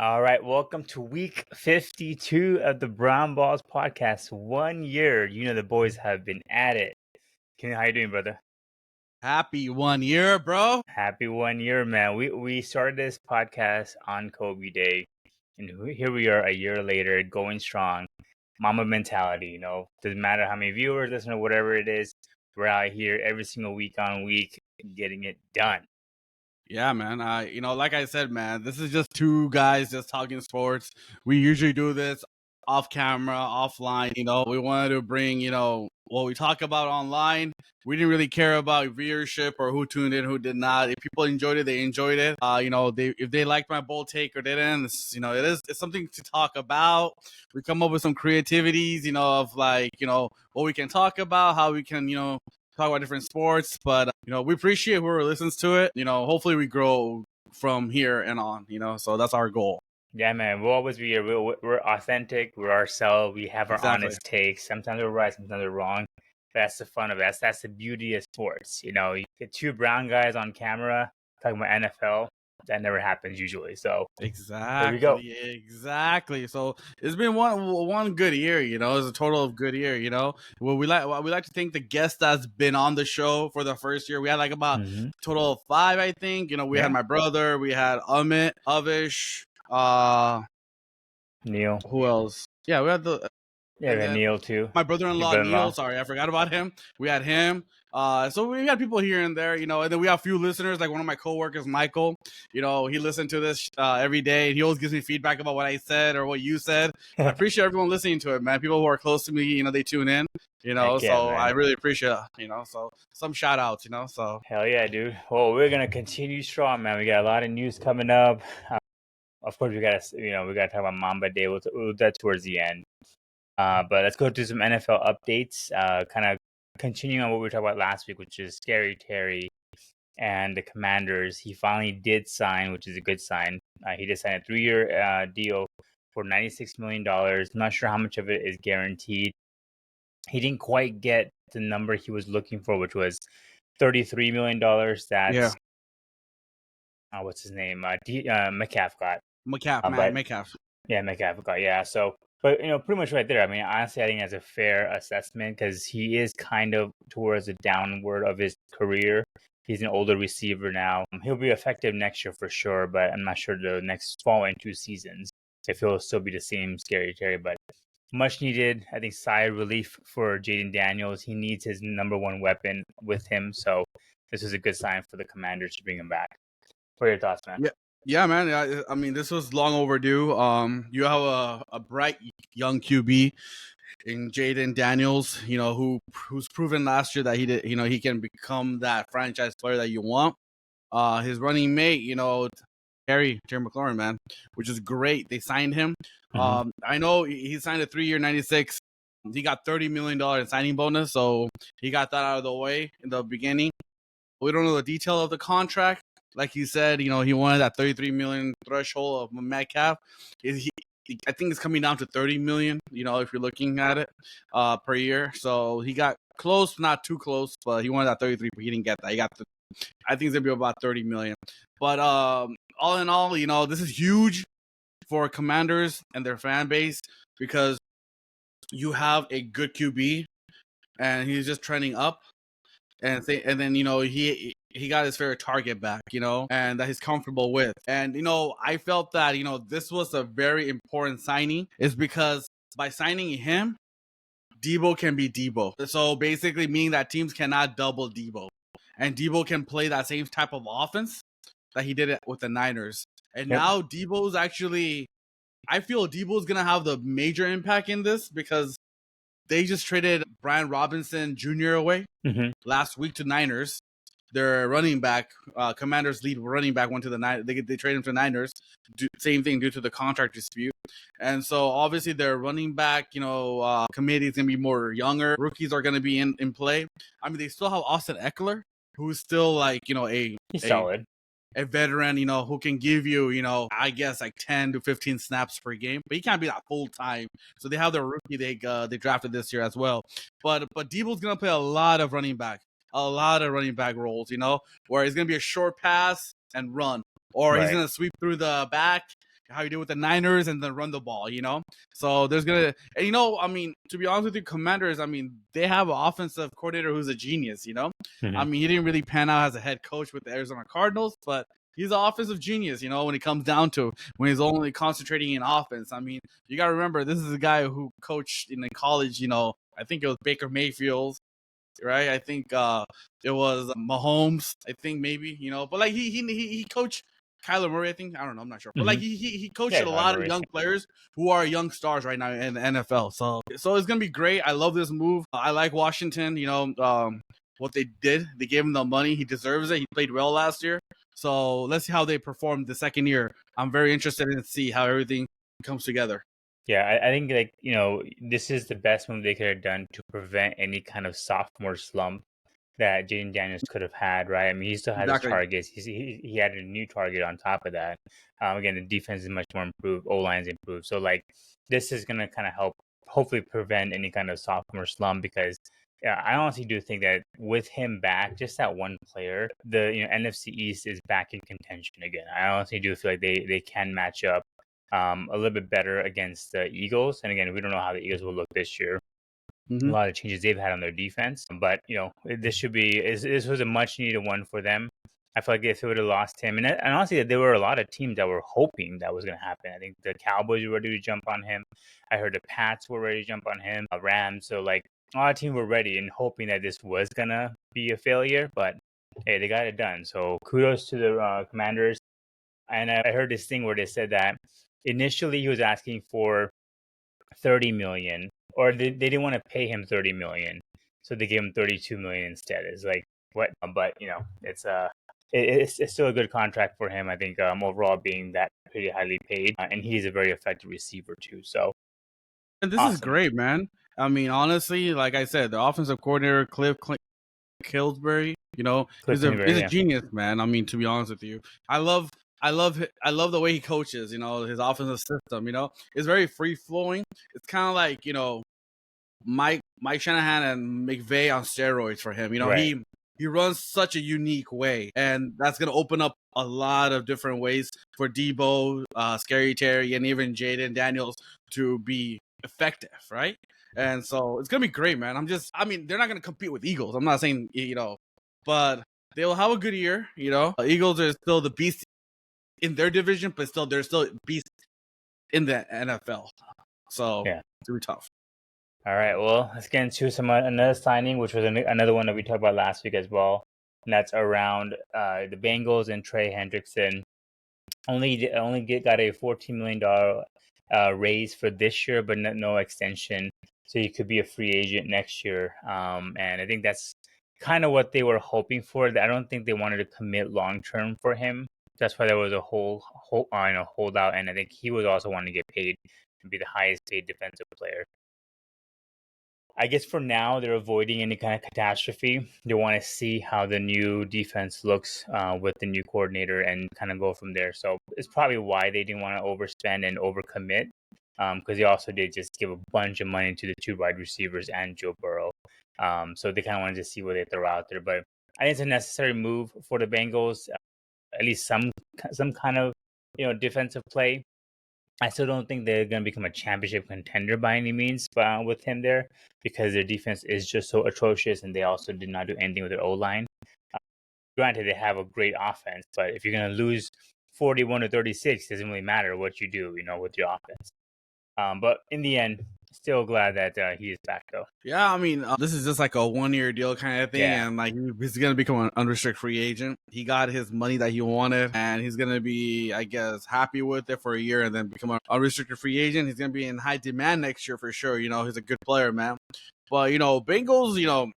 All right, welcome to week 52 of the Brown Balls podcast. 1 year. The boys have been at it. Kenny, how you doing, brother? Happy 1 year, bro. Happy 1 year, man. We started this podcast on Kobe Day, and here we are a year later, going strong. Mamba mentality, doesn't matter how many viewers, listen, whatever it is. We're out here every single week on week getting it done. Yeah, man. Like I said, man, this is just two guys just talking sports. We usually do this off camera, offline. We wanted to bring, what we talk about online. We didn't really care about viewership or who tuned in, who did not. If people enjoyed it, they enjoyed it. If they liked my bold take or didn't, it's something to talk about. We come up with some creativities, of what we can talk about, how we can, talk about different sports, but we appreciate whoever listens to it. Hopefully we grow from here and on. So that's our goal. Yeah, man, we'll always be here. We're authentic. We're ourselves. We have our Exactly. honest takes. Sometimes we're right, sometimes we're wrong. That's the fun of it. That's the beauty of sports. You get two brown guys on camera talking about NFL. That never happens usually. So Exactly. There we go. Exactly. So it's been one good year. It's a total of good year. Well, we like to thank the guest that's been on the show for the first year. We had like about total of 5, I think. We had my brother. We had Amit, Avish, Neil. Who else? Yeah, we had the. Yeah, we had Neil too. My brother-in-law Neil. Sorry, I forgot about him. We had him. So we had people here and there, and then we have a few listeners, like one of my coworkers, Michael. He listened to this every day. He always gives me feedback about what I said or what you said. I appreciate everyone listening to it, man. People who are close to me, they tune in, so I really appreciate it, so some shout outs, so. Hell yeah, dude. Well, we're going to continue strong, man. We got a lot of news coming up. Of course, we got to talk about Mamba Day. We'll do that towards the end. But let's go to some NFL updates. Kind of continuing on what we were talking about last week, which is Scary Terry and the Commanders. He finally did sign, which is a good sign. He did sign a 3-year deal for $96 million. I'm not sure how much of it is guaranteed. He didn't quite get the number he was looking for, which was $33 million. That's what's his name? Metcalf got. Metcalf. Yeah, Metcalf got. Yeah, so. But, pretty much right there. I mean, honestly, I think that's a fair assessment because he is kind of towards the downward of his career. He's an older receiver now. He'll be effective next year for sure, but I'm not sure the next following 2 seasons if he'll still be the same Scary Terry. But much needed, I think, sigh of relief for Jaden Daniels. He needs his number one weapon with him. So this is a good sign for the Commanders to bring him back. What are your thoughts, man? Yeah, man. I mean, this was long overdue. You have a bright young QB in Jaden Daniels, who's proven last year that he can become that franchise player that you want. His running mate, Terry McLaurin, man, which is great. They signed him. I know he signed a 3-year, 96. He got $30 million in signing bonus, so he got that out of the way in the beginning. We don't know the detail of the contract. Like he said, he wanted that $33 million threshold of Metcalf. I think it's coming down to $30 million, if you're looking at it per year. So he got close, not too close, but he wanted that 33, but he didn't get that. I think it's going to be about $30 million. But all in all, this is huge for Commanders and their fan base because you have a good QB and he's just trending up. And then, he got his fair target back, and that he's comfortable with. And, I felt that, this was a very important signing is because by signing him, Debo can be Debo. So basically meaning that teams cannot double Debo. And Debo can play that same type of offense that he did it with the Niners. And now Debo's actually, I feel Debo's going to have the major impact in this because they just traded Brian Robinson Jr. away last week to Niners. Their running back, Commanders' lead running back, went to the Niners. They traded him to Niners. Same thing due to the contract dispute. And so obviously their running back, committee is going to be more younger. Rookies are going to be in play. I mean, they still have Austin Eckler, who's still he's solid. A veteran, who can give you, I guess like 10 to 15 snaps per game, but he can't be that full time. So they have their rookie they drafted this year as well. But Debo's gonna play a lot of running back roles, where he's gonna be a short pass and run, or he's gonna sweep through the back how he did with the Niners and then run the ball, So there's gonna, and I mean, to be honest with you, Commanders, I mean, they have an offensive coordinator who's a genius, I mean, he didn't really pan out as a head coach with the Arizona Cardinals, but he's an offensive genius, when it comes down to when he's only concentrating in offense. I mean, you got to remember, this is a guy who coached in college, I think it was Baker Mayfield, right? I think it was Mahomes, I think maybe, but like he coached Kyler Murray, I think. I don't know, I'm not sure. But like he coached a lot of young players who are young stars right now in the NFL. So it's gonna be great. I love this move. I like Washington, what they did. They gave him the money. He deserves it. He played well last year. So let's see how they perform the second year. I'm very interested in to see how everything comes together. Yeah, I think this is the best move they could have done to prevent any kind of sophomore slump that Jaden Daniels could have had, right? I mean, he still has his targets. He had a new target on top of that. Again, the defense is much more improved. O-line's improved. So, this is going to kind of help hopefully prevent any kind of sophomore slump because I honestly do think that with him back, just that one player, the NFC East is back in contention again. I honestly do feel like they can match up a little bit better against the Eagles. And again, we don't know how the Eagles will look this year. A lot of changes they've had on their defense, but this was a much needed one for them. I feel like if they would have lost him, and honestly, there were a lot of teams that were hoping that was going to happen. I think the Cowboys were ready to jump on him. I heard the Pats were ready to jump on him. Rams, so a lot of teams were ready and hoping that this was gonna be a failure, but hey, they got it done. So kudos to the Commanders. And I heard this thing where they said that initially he was asking for 30 million, or they didn't want to pay him 30 million, so they gave him 32 million instead. It's like what? But it's still a good contract for him. I think overall being that pretty highly paid, and he's a very effective receiver too. So, and this is great, man. I mean, honestly, like I said, the offensive coordinator Cliff Kingsbury, he's a genius, man. I mean, to be honest with you, I love the way he coaches, his offensive system, it's very free flowing. It's kind of like, Mike Shanahan and McVay on steroids for him. He runs such a unique way, and that's going to open up a lot of different ways for Debo, Scary Terry, and even Jaden Daniels to be effective, right? And so it's going to be great, man. I mean, they're not going to compete with Eagles. I'm not saying, but they will have a good year, Eagles are still the beast in their division, but they're still beast in the NFL. So yeah, it's gonna be tough. All right, well, let's get into another signing, which was another one that we talked about last week as well, and that's around the Bengals and Trey Hendrickson. Only got a $14 million raise for this year, but no extension, so he could be a free agent next year. And I think that's kind of what they were hoping for. I don't think they wanted to commit long term for him. That's why there was a holdout, and I think he was also wanting to get paid to be the highest paid defensive player. I guess for now they're avoiding any kind of catastrophe. They want to see how the new defense looks with the new coordinator and kind of go from there. So it's probably why they didn't want to overspend and overcommit, because they also did just give a bunch of money to the two wide receivers and Joe Burrow. So they kind of wanted to see what they throw out there. But I think it's a necessary move for the Bengals. At least some kind of defensive play. I still don't think they're going to become a championship contender by any means with him there, because their defense is just so atrocious, and they also did not do anything with their O-line. Granted, they have a great offense, but if you're going to lose 41-36, it doesn't really matter what you do, with your offense. But in the end, still glad that he is back, though. Yeah, I mean, this is just like a 1-year deal kind of thing, and he's gonna become an unrestricted free agent. He got his money that he wanted, and he's gonna be, I guess, happy with it for a year, and then become an unrestricted free agent. He's gonna be in high demand next year for sure. He's a good player, man. But Bengals,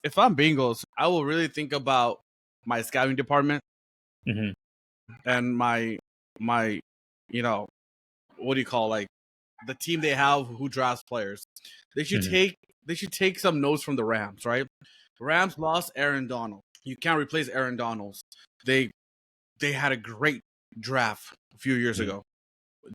if I'm Bengals, I will really think about my scouting department and my what do you call, like, the team they have who drafts players. They should take some notes from the Rams, right? Rams lost Aaron Donald. You can't replace Aaron Donald. They had a great draft a few years ago.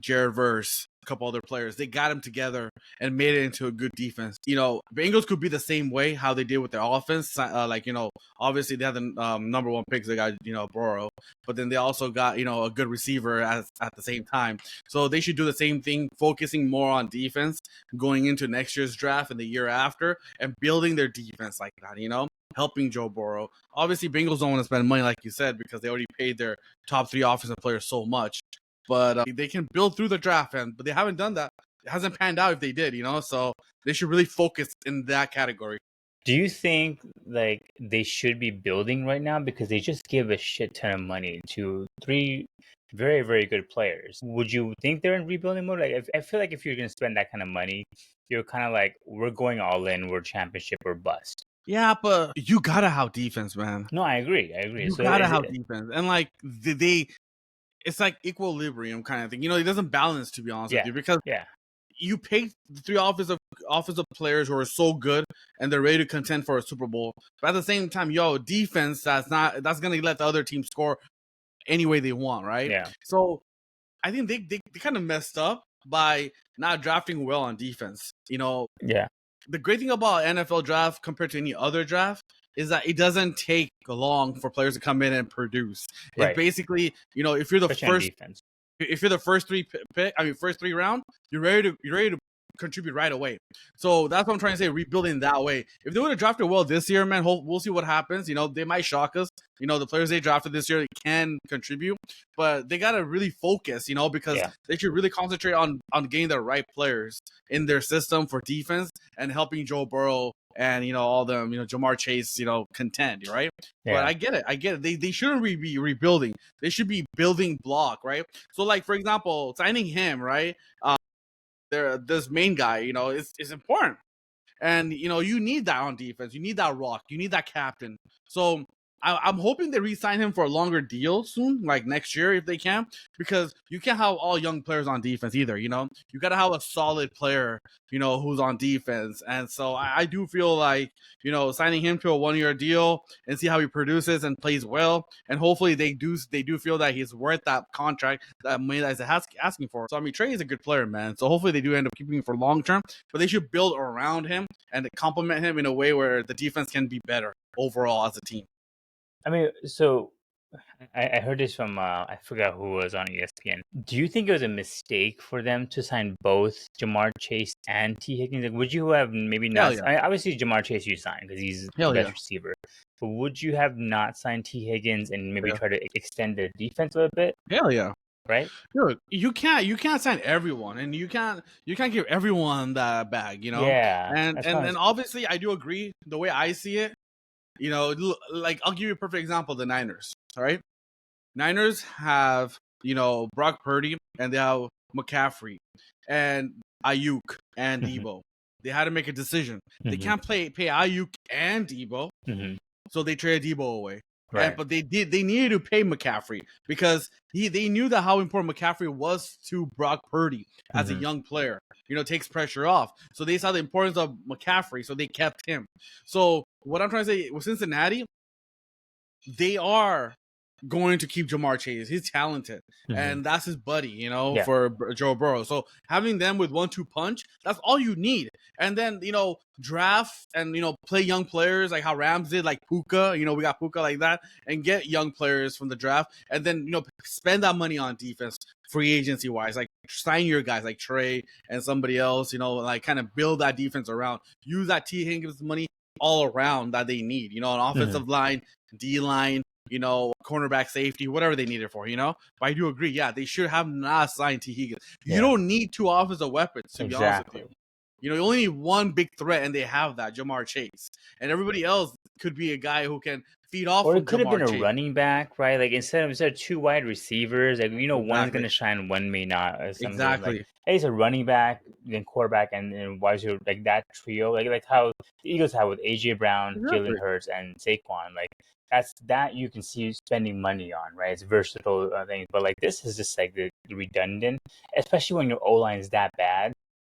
Jared Verse, couple other players. They got them together and made it into a good defense. You know, Bengals could be the same way how they did with their offense. Like, you know, obviously they had the number one picks. They got, you know, Burrow, but then they also got, you know, a good receiver at the same time. So they should do the same thing, focusing more on defense going into next year's draft and the year after, and building their defense like that, you know, helping Joe Burrow. Obviously, Bengals don't want to spend money, like you said, because they already paid their top 3 offensive players so much. But they can build through the draft, but they haven't done that. It hasn't panned out if they did, you know? So they should really focus in that category. Do you think like they should be building right now because they just give a shit ton of money to 3 very, very good players? Would you think they're in rebuilding mode? Like, I feel like if you're going to spend that kind of money, you're kind of like, we're going all in, we're championship or bust. Yeah, but you gotta have defense, man. No, I agree. You gotta have defense, and like it's like equilibrium kind of thing. You know, it doesn't balance, to be honest with you, because you pay the 3 offensive players who are so good and they're ready to contend for a Super Bowl. But at the same time, defense that's gonna let the other team score any way they want, right? Yeah. So I think they kind of messed up by not drafting well on defense. You know. Yeah. The great thing about NFL draft compared to any other draft is that it doesn't take long for players to come in and produce. Right. It's basically, you know, if you're the first 3 round, you're ready to contribute right away. So that's what I'm trying to say, rebuilding that way. If they would have drafted well this year, man, we'll see what happens. You know, they might shock us. You know, the players they drafted this year can contribute, but they got to really focus, you know, because they should really concentrate on getting the right players in their system for defense and helping Joe Burrow and, you know, all them, you know, Jamar Chase, you know, contend, right? Yeah. But I get it. They shouldn't be rebuilding. They should be building block, right? So, like, for example, signing him, right? This main guy, you know, is important. And, you know, you need that on defense. You need that rock. You need that captain. So I'm hoping they re-sign him for a longer deal soon, like next year if they can, because you can't have all young players on defense either, you know? You got to have a solid player, you know, who's on defense. And so I do feel like, you know, signing him to a 1-year deal and see how he produces and plays well. And hopefully they do feel that he's worth that contract that Manda is asking for. So, I mean, Trey is a good player, man. So hopefully they do end up keeping him for long term, but they should build around him and complement him in a way where the defense can be better overall as a team. I mean, so I heard this from I forgot who was on ESPN. Do you think it was a mistake for them to sign both Jamar Chase and T. Higgins? Like, would you have maybe not? Yeah. I mean, obviously, Jamar Chase you signed because he's the best receiver. But would you have not signed T. Higgins and maybe try to extend the defense a little bit? Hell yeah. Right? Dude, you can't sign everyone, and you can't give everyone that bag, you know? Yeah. And obviously I do agree. The way I see it, you know, like, I'll give you a perfect example, the Niners, all right? Niners have, you know, Brock Purdy, and they have McCaffrey and Ayuk and Debo. They had to make a decision. They can't pay Ayuk and Debo, so they traded Debo away. Right. But they needed to pay McCaffrey because they knew that how important McCaffrey was to Brock Purdy as a young player. You know, takes pressure off. So they saw the importance of McCaffrey, so they kept him. So what I'm trying to say with Cincinnati, they are going to keep Jamar Chase. He's talented, and that's his buddy, you know, for Joe Burrow. So having them with 1-2 punch, that's all you need. And then, you know, draft and, you know, play young players like how Rams did, like Puka. You know, we got Puka like that, and get young players from the draft, and then, you know, spend that money on defense, free agency wise, like sign your guys like Trey and somebody else. You know, like kind of build that defense around. Use that T. Higgins money all around that they need. You know, an offensive line, D line, you know, cornerback, safety, whatever they need it for, you know? But I do agree, they should have not signed T. Higgins. You don't need 2 offensive weapons, to be honest with you. You know, you only need one big threat, and they have that, Jamar Chase. And everybody else could be a guy who can feed off or from it could have been Chase. A running back, right? Like, instead of 2 wide receivers, like, you know, one's going to shine, one may not. Or something. Exactly. Like, hey, it's a running back, then quarterback, and wide receiver, like that trio. Like how the Eagles have with A.J. Brown, Jalen Hurts, and Saquon. Like, that you can see spending money on, right? It's versatile things. But, like, this is just, like, the redundant, especially when your O-line is that bad.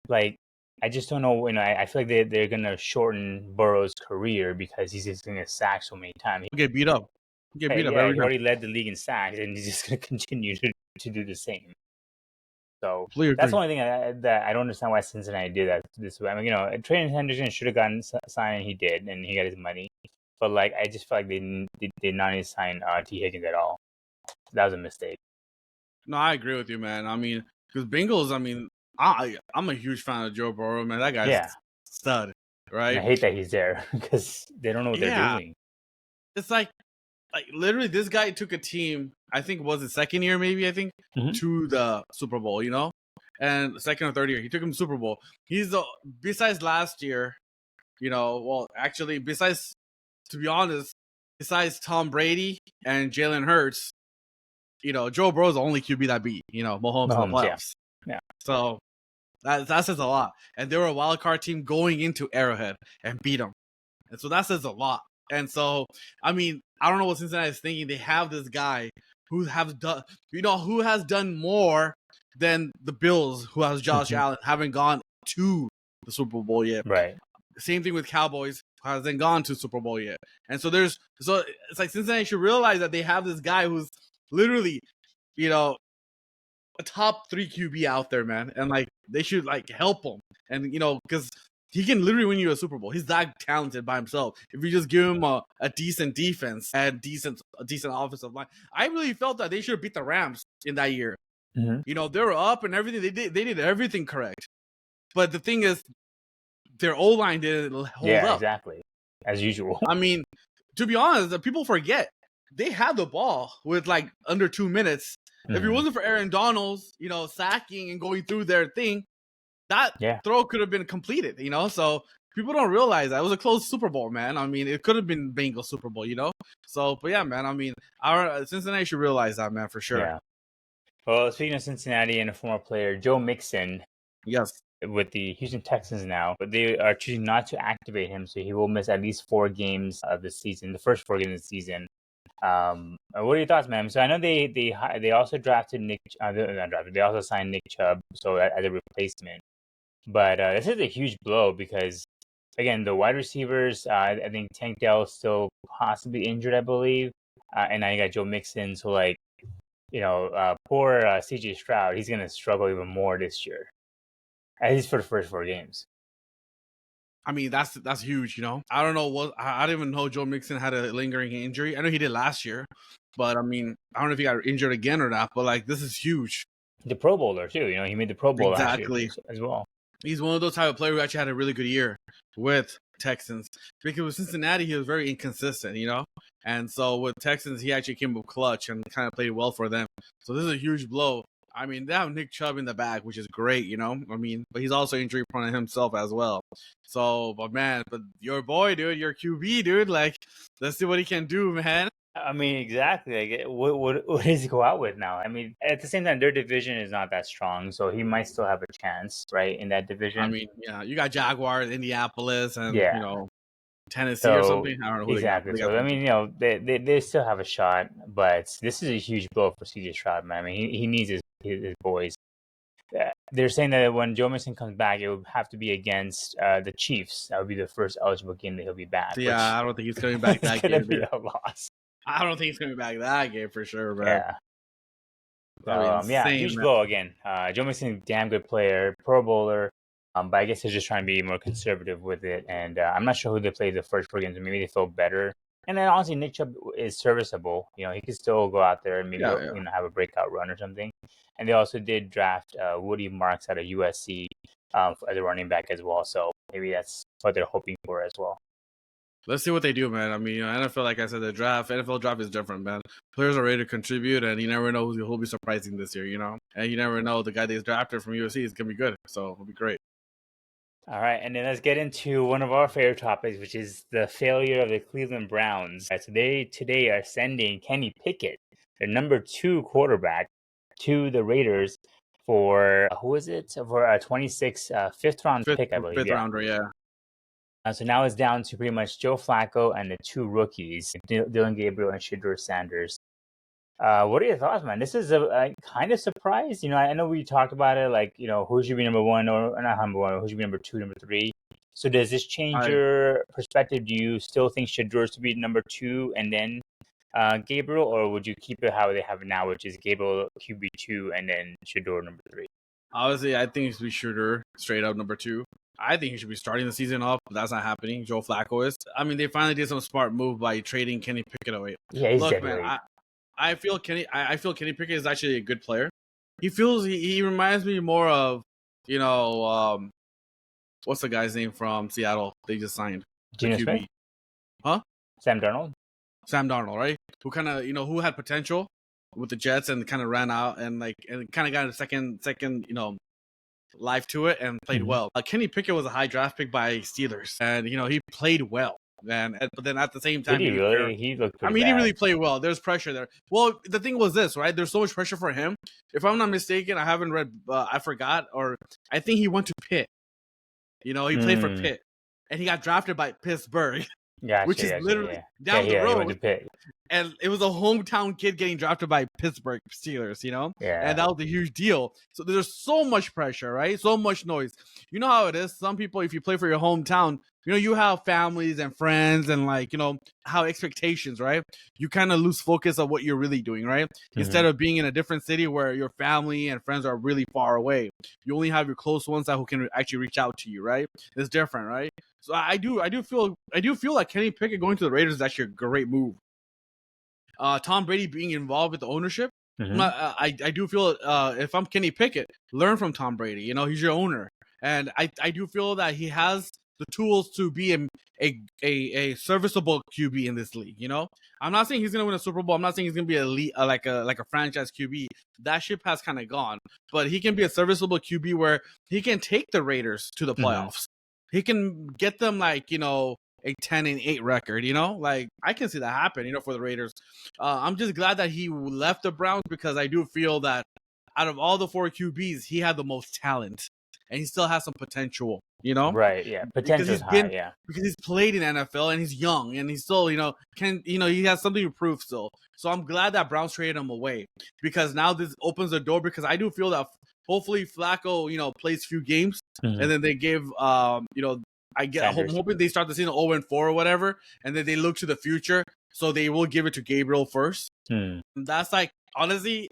Like, I just don't know. You know, I feel like they're gonna shorten Burrow's career because he's just gonna sack so many times. He'll get beat up. He already led the league in sacks, and he's just gonna continue to do the same. So Completely that's the agree. only thing that I don't understand why Cincinnati did that this way. I mean, Trey Henderson should have gotten signed, and he did, and he got his money. But like, I just feel like they did not need to sign T Higgins at all. That was a mistake. No, I agree with you, man. I mean, because Bengals, I mean, I'm a huge fan of Joe Burrow, man. That guy's Yeah, stud, and I right? hate that he's there because they don't know what they're Yeah, doing. it's like literally, this guy took a team. I think it was his second year, maybe. I think Mm-hmm. to the Super Bowl, and second or third year, he took him to Super Bowl. He's the besides last year, well, actually, besides to be honest, besides Tom Brady and Jalen Hurts, Joe Burrow's the only QB that beat, Mahomes in the Mahomes, yeah, playoffs. yeah. So that says a lot. And they were a wild card team going into Arrowhead and beat them. And so that says a lot. And so, I mean, I don't know what Cincinnati is thinking. They have this guy who who has done more than the Bills, who has Josh Allen, haven't gone to the Super Bowl yet. Right. Same thing with Cowboys, who hasn't gone to Super Bowl yet. And so it's like Cincinnati should realize that they have this guy who's literally, a top 3 QB out there, man. And like they should like help him. And because he can literally win you a Super Bowl. He's that talented by himself. If you just give him a decent defense and a decent offensive line. I really felt that they should have beat the Rams in that year. Mm-hmm. They were up and everything. They did everything correct. But the thing is, their O-line didn't hold up. Exactly. As usual. I mean, to be honest, people forget they had the ball with like under 2 minutes. If it wasn't for Aaron Donald's, sacking and going through their thing, that throw could have been completed, So people don't realize that it was a close Super Bowl, man. I mean, it could have been Bengals Super Bowl, So, but yeah, man. I mean, our Cincinnati should realize that, man, for sure. Yeah. Well, speaking of Cincinnati and a former player, Joe Mixon. Yes. With the Houston Texans now, but they are choosing not to activate him, so he will miss at least 4 games of the season, the first 4 games of the season. What are your thoughts, man? So I know they also drafted Nick. Not drafted. They also signed Nick Chubb, so as a replacement. But this is a huge blow because, again, the wide receivers. I think Tank Dell is still possibly injured, I believe, and now you got Joe Mixon. So like, poor CJ Stroud, he's gonna struggle even more this year. At least for the first 4 games. I mean, that's huge, I don't know I didn't even know Joe Mixon had a lingering injury. I know he did last year, but I mean, I don't know if he got injured again or not, but like, this is huge. The Pro Bowler too, he made the Pro Bowl exactly last year as well. He's one of those type of players who actually had a really good year with Texans. Because with Cincinnati, he was very inconsistent, And so with Texans, he actually came up clutch and kind of played well for them. So this is a huge blow. I mean, they have Nick Chubb in the back, which is great, I mean, but he's also injury prone himself as well. So, but your boy, dude, your QB, dude, like, let's see what he can do, man. I mean, exactly. Like, what does he go out with now? I mean, at the same time, their division is not that strong, so he might still have a chance, right, in that division. I mean, yeah, you got Jaguars, Indianapolis, and Tennessee or something. I don't know who exactly. They got. So I mean, they still have a shot, but this is a huge blow for CJ Stroud, man. I mean, he needs his boys. They're saying that when Joe Mixon comes back, it would have to be against the Chiefs. That would be the first eligible game that he'll be back. Yeah, I don't think he's coming back that game. It's gonna be a loss. I don't think he's coming back that game for sure, bro. Yeah. Huge blow again. Joe Mixon, damn good player, Pro Bowler. But I guess they're just trying to be more conservative with it. And I'm not sure who they played the first 4 games. Maybe they felt better. And then honestly, Nick Chubb is serviceable. He could still go out there and maybe have a breakout run or something. And they also did draft Woody Marks out of USC as a running back as well. So maybe that's what they're hoping for as well. Let's see what they do, man. I mean, NFL, like I said, the NFL draft is different, man. Players are ready to contribute, and you never know who'll be surprising this year, And you never know, the guy they drafted from USC is going to be good. So it'll be great. All right, and then let's get into one of our favorite topics, which is the failure of the Cleveland Browns. So they today are sending Kenny Pickett, their number 2 quarterback, to the Raiders for who is it? For a 26 fifth round pick, I believe. Fifth rounder, yeah. So now it's down to pretty much Joe Flacco and the 2 rookies, Dylan Gabriel and Shedeur Sanders. What are your thoughts, man? This is a kind of surprise. I know we talked about it, like, who should be number 1 or not number 1, who should be number 2, number 3. So does this change your perspective? Do you still think Shedeur to be number 2 and then Gabriel, or would you keep it how they have it now, which is Gabriel QB2 and then Shedeur number 3? Obviously, I think he should be shooter straight up number 2. I think he should be starting the season off, but that's not happening. Joe Flacco is. I mean, they finally did some smart move by trading Kenny Pickett away. Yeah, he's Look, dead man, weight. I feel Kenny Pickett is actually a good player. He reminds me more of, what's the guy's name from Seattle they just signed? The Geno QB. Smith? Huh? Sam Darnold? Sam Darnold, right? Who kind of, who had potential with the Jets and kind of ran out and kind of got a second, life to it and played well. Kenny Pickett was a high draft pick by Steelers, and he played well. But then at the same time, Did he really? He looked pretty he bad. didn't really play well. There's pressure there. Well, the thing was this, right? There's so much pressure for him. If I'm not mistaken, I haven't read. I forgot, or I think he went to Pitt. He played for Pitt, and he got drafted by Pittsburgh, which is literally down the road. He went to Pitt. And it was a hometown kid getting drafted by Pittsburgh Steelers, Yeah. And that was a huge deal. So there's so much pressure, right? So much noise. You know how it is. Some people, if you play for your hometown, you have families and friends and how expectations, right? You kind of lose focus of what you're really doing, right? Instead of being in a different city where your family and friends are really far away, you only have your close ones who can actually reach out to you, right? It's different, right? So I do feel like Kenny Pickett going to the Raiders is actually a great move. Tom Brady being involved with the ownership, I do feel if I'm Kenny Pickett, learn from Tom Brady. He's your owner, and I do feel that he has the tools to be a serviceable QB in this league. I'm not saying he's gonna win a Super Bowl. I'm not saying he's gonna be elite, like a franchise QB. That ship has kind of gone, but he can be a serviceable QB where he can take the Raiders to the playoffs. He can get them a 10-8 record, I can see that happen, for the Raiders. I'm just glad that he left the Browns because I do feel that out of all the 4 QBs, he had the most talent and he still has some potential, Right, yeah. Potential is high, yeah. Because he's played in NFL and he's young and he's still, he has something to prove still. So I'm glad that Browns traded him away because now this opens the door because I do feel that hopefully Flacco, plays few games and then they give, I'm hoping they start the season 0-4 or whatever, and then they look to the future. So they will give it to Gabriel first. That's honestly,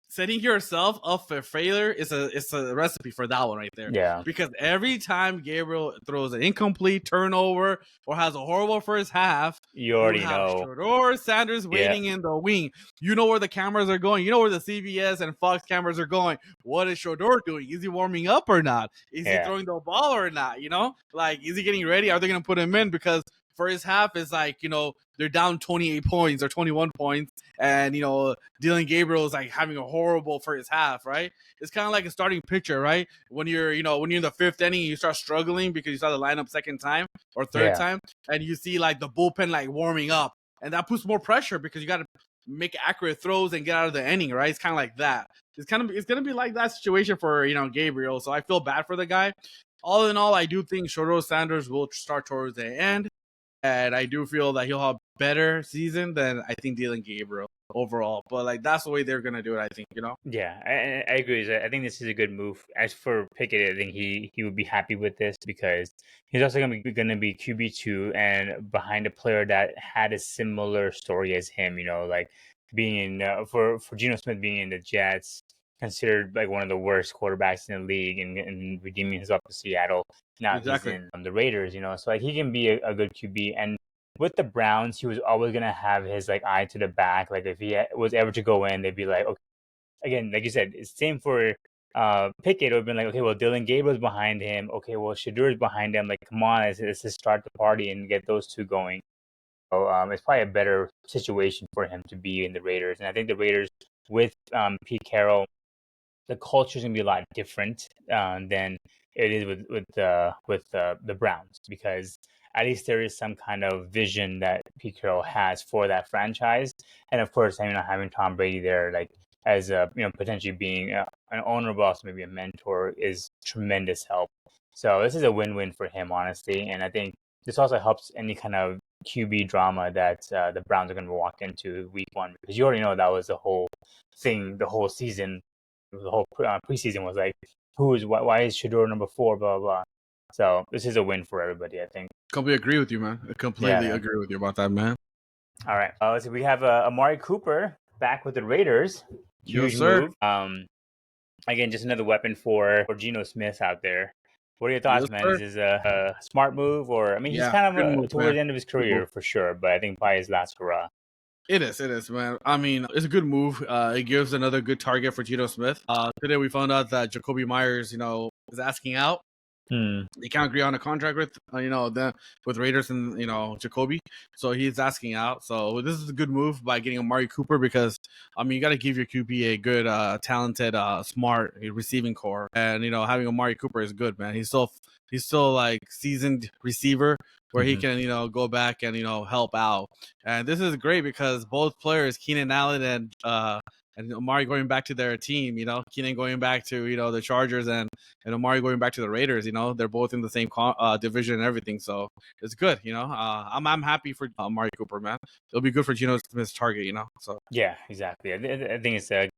setting yourself up for failure is a recipe for that one right there. Yeah. Because every time Gabriel throws an incomplete turnover or has a horrible first half, you already know. Shedeur Sanders waiting in the wing. You know where the cameras are going. You know where the CBS and Fox cameras are going. What is Shedeur doing? Is he warming up or not? Is he throwing the ball or not? Is he getting ready? Are they going to put him in? Because first half is they're down 28 points or 21 points, and Dylan Gabriel is having a horrible first half, right? It's kind of like a starting pitcher, right? When you're in the 5th inning, you start struggling because you saw the lineup second time or third time, and you see the bullpen warming up, and that puts more pressure because you got to make accurate throws and get out of the inning, right? It's kind of like that. It's gonna be like that situation for Gabriel. So I feel bad for the guy. All in all, I do think Shedeur Sanders will start towards the end. And I do feel that he'll have a better season than I think Dylan Gabriel overall. But that's the way they're gonna do it, I think, Yeah, I agree. I think this is a good move. As for Pickett, I think he would be happy with this because he's also gonna be QB2 and behind a player that had a similar story as him. Being in for Geno Smith being in the Jets, considered one of the worst quarterbacks in the league, and redeeming himself to Seattle. Now he's in the Raiders, so he can be a good QB. And with the Browns, he was always gonna have his eye to the back. If he was ever to go in, they'd be like, okay, again, like you said, it's same for Pickett. It would have been okay, well, Dylan Gabriel's behind him. Okay, well, Shadeur's behind him. Come on, let's just start the party and get those two going. So it's probably a better situation for him to be in the Raiders. And I think the Raiders with Pete Carroll, the culture is gonna be a lot different than it is with the Browns, because at least there is some kind of vision that Pete Carroll has for that franchise, and of course, having Tom Brady there, as potentially being an owner, but also maybe a mentor, is tremendous help. So this is a win-win for him, honestly, and I think this also helps any kind of QB drama that the Browns are going to walk into week 1, because you already know that was the whole thing, the whole season. The whole preseason was why is Shedeur number 4, blah, blah, blah. So this is a win for everybody, I think. Completely agree with you, man. I completely agree with you about that, man. All right. So we have Amari Cooper back with the Raiders. Huge move. again, just another weapon for Geno Smith out there. What are your Yes, thoughts, man? sir. Is this a smart move, or I mean, he's Yeah, kind good of move, towards man. the end of his Good move. career for sure, but I think probably his last hurrah. It is, man. I mean, it's a good move. It gives another good target for Geno Smith. Today we found out that Jacoby Myers, is asking out. Hmm. They can't agree on a contract with with Raiders and Jacoby, so he's asking out. So this is a good move by getting Amari Cooper because I mean you got to give your QB a good, talented, smart receiving core, and having Amari Cooper is good, man. He's still like seasoned receiver where he Mm-hmm. can go back and help out, and this is great because both players, Keenan Allen and Amari going back to their team, Keenan going back to the Chargers and Amari going back to the Raiders. They're both in the same division and everything, so it's good. I'm happy for Amari Cooper, man. It'll be good for Geno Smith's target. So Yeah, exactly. I think it's a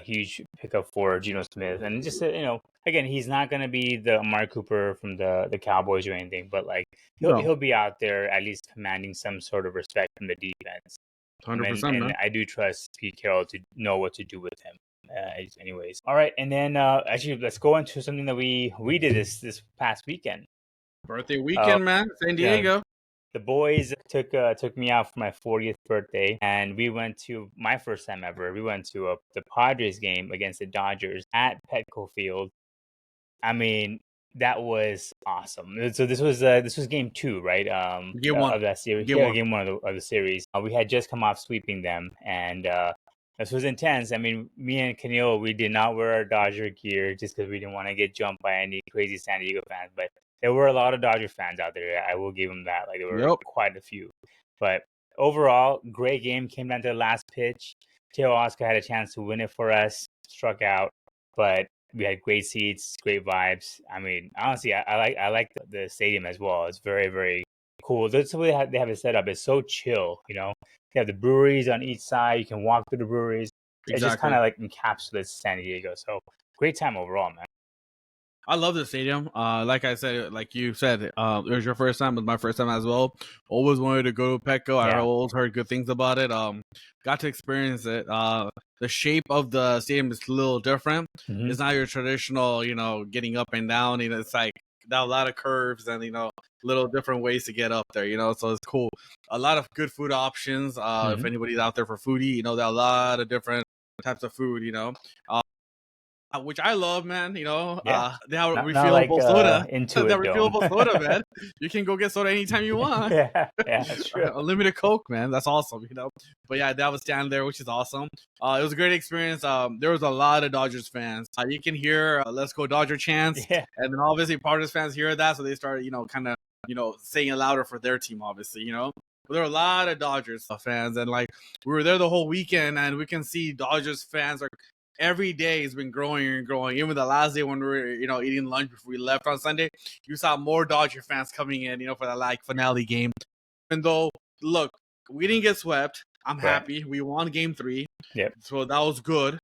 huge pickup for Geno Smith, and just again, he's not going to be the Amari Cooper from the Cowboys or anything, but like no, he'll be out there at least commanding some sort of respect from the defense. 100%, And man. I do trust Pete Carroll to know what to do with him. Anyways, all right, and then actually, let's go into something that we did this past weekend. Birthday Uh, weekend, man. San you know, Diego. the boys took me out for my 40th birthday, and we went to my first time ever. We went to the Padres game against the Dodgers at Petco Field. I mean, that was awesome. So this was game two, right? Game one. Of that series. Game Yeah, one. game one of the series. We had just come off sweeping them, and this was intense. I mean, me and Kenil, we did not wear our Dodger gear just because we didn't want to get jumped by any crazy San Diego fans. But there were a lot of Dodger fans out there. I will give them that. Like there were Yep. quite a few. But overall, great game. Came down to the last pitch. Teo Oscar had a chance to win it for us. Struck out, but we had great seats, great vibes. I mean, honestly, I like the stadium as well. It's very, very cool. That's the way they have it set up. It's so chill. They have the breweries on each side. You can walk through the breweries. It just kind Exactly. of like encapsulates San Diego. So great time overall, man. I love the stadium. Like I said, like you said, it was your first time. It was my first time as well. Always wanted to go to Petco. I Yeah. always heard good things about it. Got to experience it. The shape of the stadium is a little different. Hmm. It's not your traditional, getting up and down. It's like a lot of curves and little different ways to get up there. So it's cool. A lot of good food options. If Hmm. anybody's out there for foodie, there are a lot of different types of food. Which I love, man. Yeah. They have Not like refillable soda. into That it though. refillable soda, man. You can go get soda anytime you want. Yeah, that's true. Unlimited Coke, man. That's awesome. But yeah, that was down there, which is awesome. It was a great experience. There was a lot of Dodgers fans. You can hear "Let's Go Dodger" chants, Yeah. and then obviously Padres fans hear that, so they started, kind of, saying it louder for their team, obviously. But there were a lot of Dodgers fans, and like we were there the whole weekend, and we can see Dodgers fans are every day has been growing and growing. Even the last day when we were, eating lunch before we left on Sunday, you saw more Dodger fans coming in, for that like finale game. Even though, look, we didn't get swept. I'm Right. happy. We won game 3. Yep. So that was good.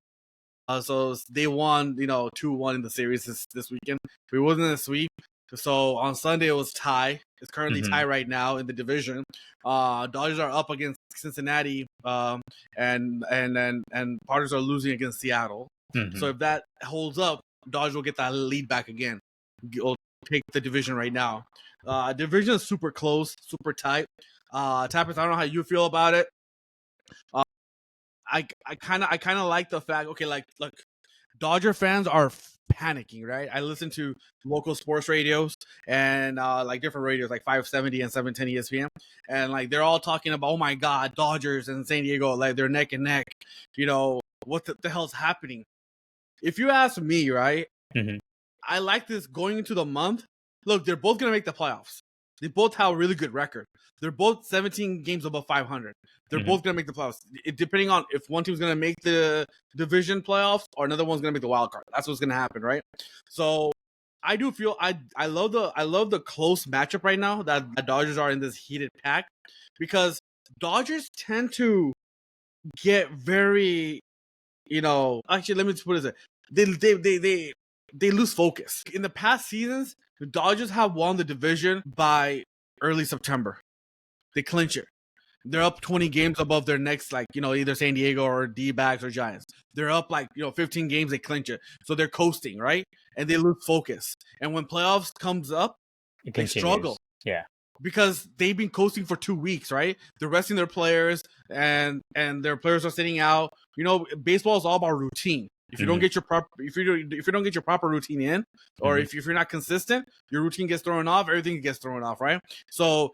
So they won, 2-1 in the series this weekend. We wasn't a sweep. So on Sunday it was tie. It's currently Mhm. tie right now in the division. Dodgers are up against Cincinnati, and Padres are losing against Seattle. Mhm. So if that holds up, Dodgers will get that lead back again. Will take the division right now. Division is super close, super tight. Tappers, I don't know how you feel about it. I kind of like the fact. Okay, like look, Dodger fans are panicking, right? I listen to local sports radios and like different radios, like 570 and 710 ESPN, and like they're all talking about, oh my God, Dodgers and San Diego, like they're neck and neck. What the hell's happening? If you ask me, right, Mhm. I like this going into the month. Look, they're both gonna make the playoffs. They both have a really good record. They're both 17 games above 500. They're Mhm. both gonna make the playoffs. Depending on if one team's gonna make the division playoffs or another one's gonna make the wild card. That's what's gonna happen, right? So I do feel I love the close matchup right now that the Dodgers are in this heated pack, because Dodgers tend to get very, actually let me just put it this way. They lose focus. In the past seasons, the Dodgers have won the division by early September. They clinch it. they're up 20 games above their next, like, either San Diego or D-backs or Giants. They're up like 15 games, they clinch it, so they're coasting, right? And they lose focus. And when playoffs comes up, It they continues. struggle. Yeah. Because they've been coasting for 2 weeks, right? They're resting their players, and their players are sitting out. Baseball is all about routine. If you don't get your if you don't get your proper routine in, or if you're not consistent, your routine gets thrown off. Everything gets thrown off, right? So,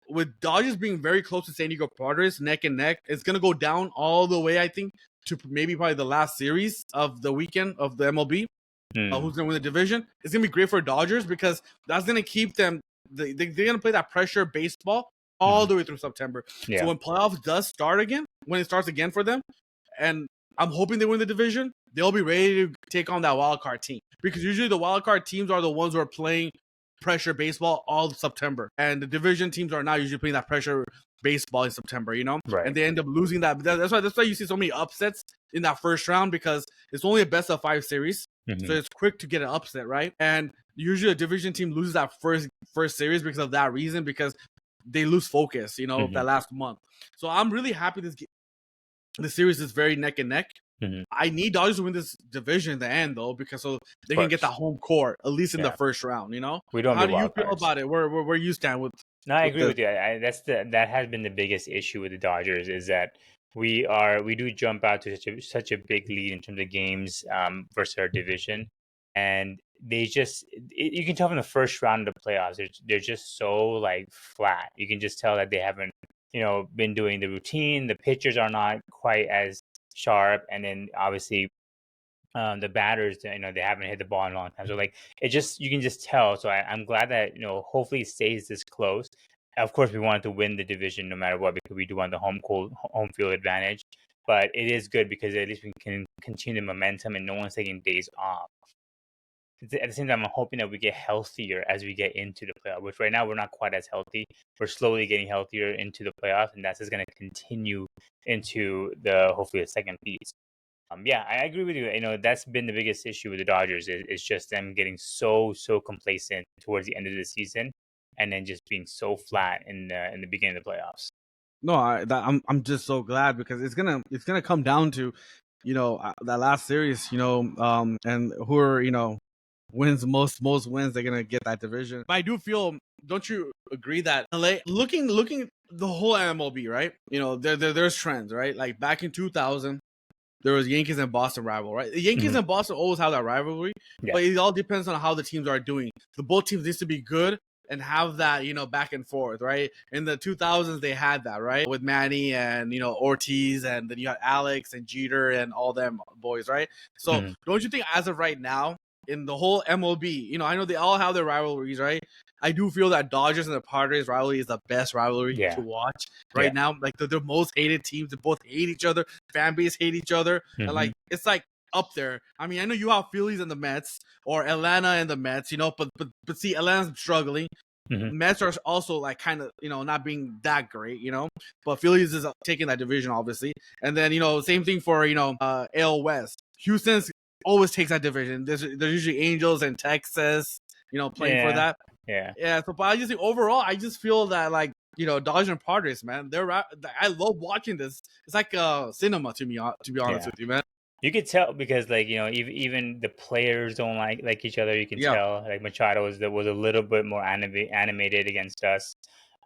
with Dodgers being very close to San Diego Padres, neck and neck, it's gonna go down all the way, I think, to maybe probably the last series of the weekend of the MLB. Who's gonna win the division? It's gonna be great for Dodgers because that's gonna keep them. They're going to play that pressure baseball all the way through September. Yeah. So when playoffs does start again, when it starts again for them, and I'm hoping they win the division, they'll be ready to take on that wild card team. Because usually the wild card teams are the ones who are playing pressure baseball all September. And the division teams are now usually playing that pressure baseball in September, Right. And they end up losing that. That's why you see so many upsets in that first round, because it's only a best of 5 series. So it's quick to get an upset, right? And usually a division team loses that first series because of that reason, because they lose focus, that last month. So I'm really happy the series is very neck and neck. I need Dodgers to win this division in the end, though, because so they can get that home court at least in the first round. We don't. How do you feel about it? Where you stand with? No, I agree with you. That has been the biggest issue with the Dodgers, is that we do jump out to such a big lead in terms of games versus our division, and they just you can tell from the first round of the playoffs they're just so like flat. You can just tell that they haven't been doing the routine. The pitchers are not quite as sharp, and then obviously the batters, they haven't hit the ball in a long time. So like you can just tell. So I'm glad that hopefully it stays this close. Of course, we wanted to win the division no matter what, because we do want the home field advantage. But it is good because at least we can continue the momentum and no one's taking days off. At the same time, I'm hoping that we get healthier as we get into the playoff, which right now we're not quite as healthy. We're slowly getting healthier into the playoff, and that's just going to continue into hopefully the second piece. Yeah, I agree with you. That's been the biggest issue with the Dodgers is just them getting so complacent towards the end of the season, and then just being so flat in the beginning of the playoffs. No, I'm just so glad, because it's gonna come down to, that last series, and who are wins most wins, they're gonna get that division. But I do feel, don't you agree that LA, looking the whole MLB, right? There's trends, right? Like back in 2000. There was Yankees and Boston rival, right? The Yankees and Boston always have that rivalry, but it all depends on how the teams are doing. Both teams needs to be good and have that, back and forth, right? In the 2000s, they had that, right? With Manny and, Ortiz, and then you had Alex and Jeter and all them boys, right? So don't you think as of right now, in the whole MLB, I know they all have their rivalries, right? I do feel that Dodgers and the Padres rivalry is the best rivalry to watch right now. Like the most hated teams, they both hate each other. Fan base hate each other, and like it's like up there. I mean, I know you have Phillies and the Mets, or Atlanta and the Mets, but see, Atlanta's struggling. Mets are also like kind of not being that great, but Phillies is taking that division obviously, and then same thing for AL West. Houston's always takes that division. There's usually Angels and Texas, playing for that. Yeah. So, but I just think overall, I just feel that like Dodgers and Padres, man, I love watching this. It's like cinema to me, to be honest with you, man. You could tell because like even the players don't like each other. You can tell like Machado was a little bit more animated against us.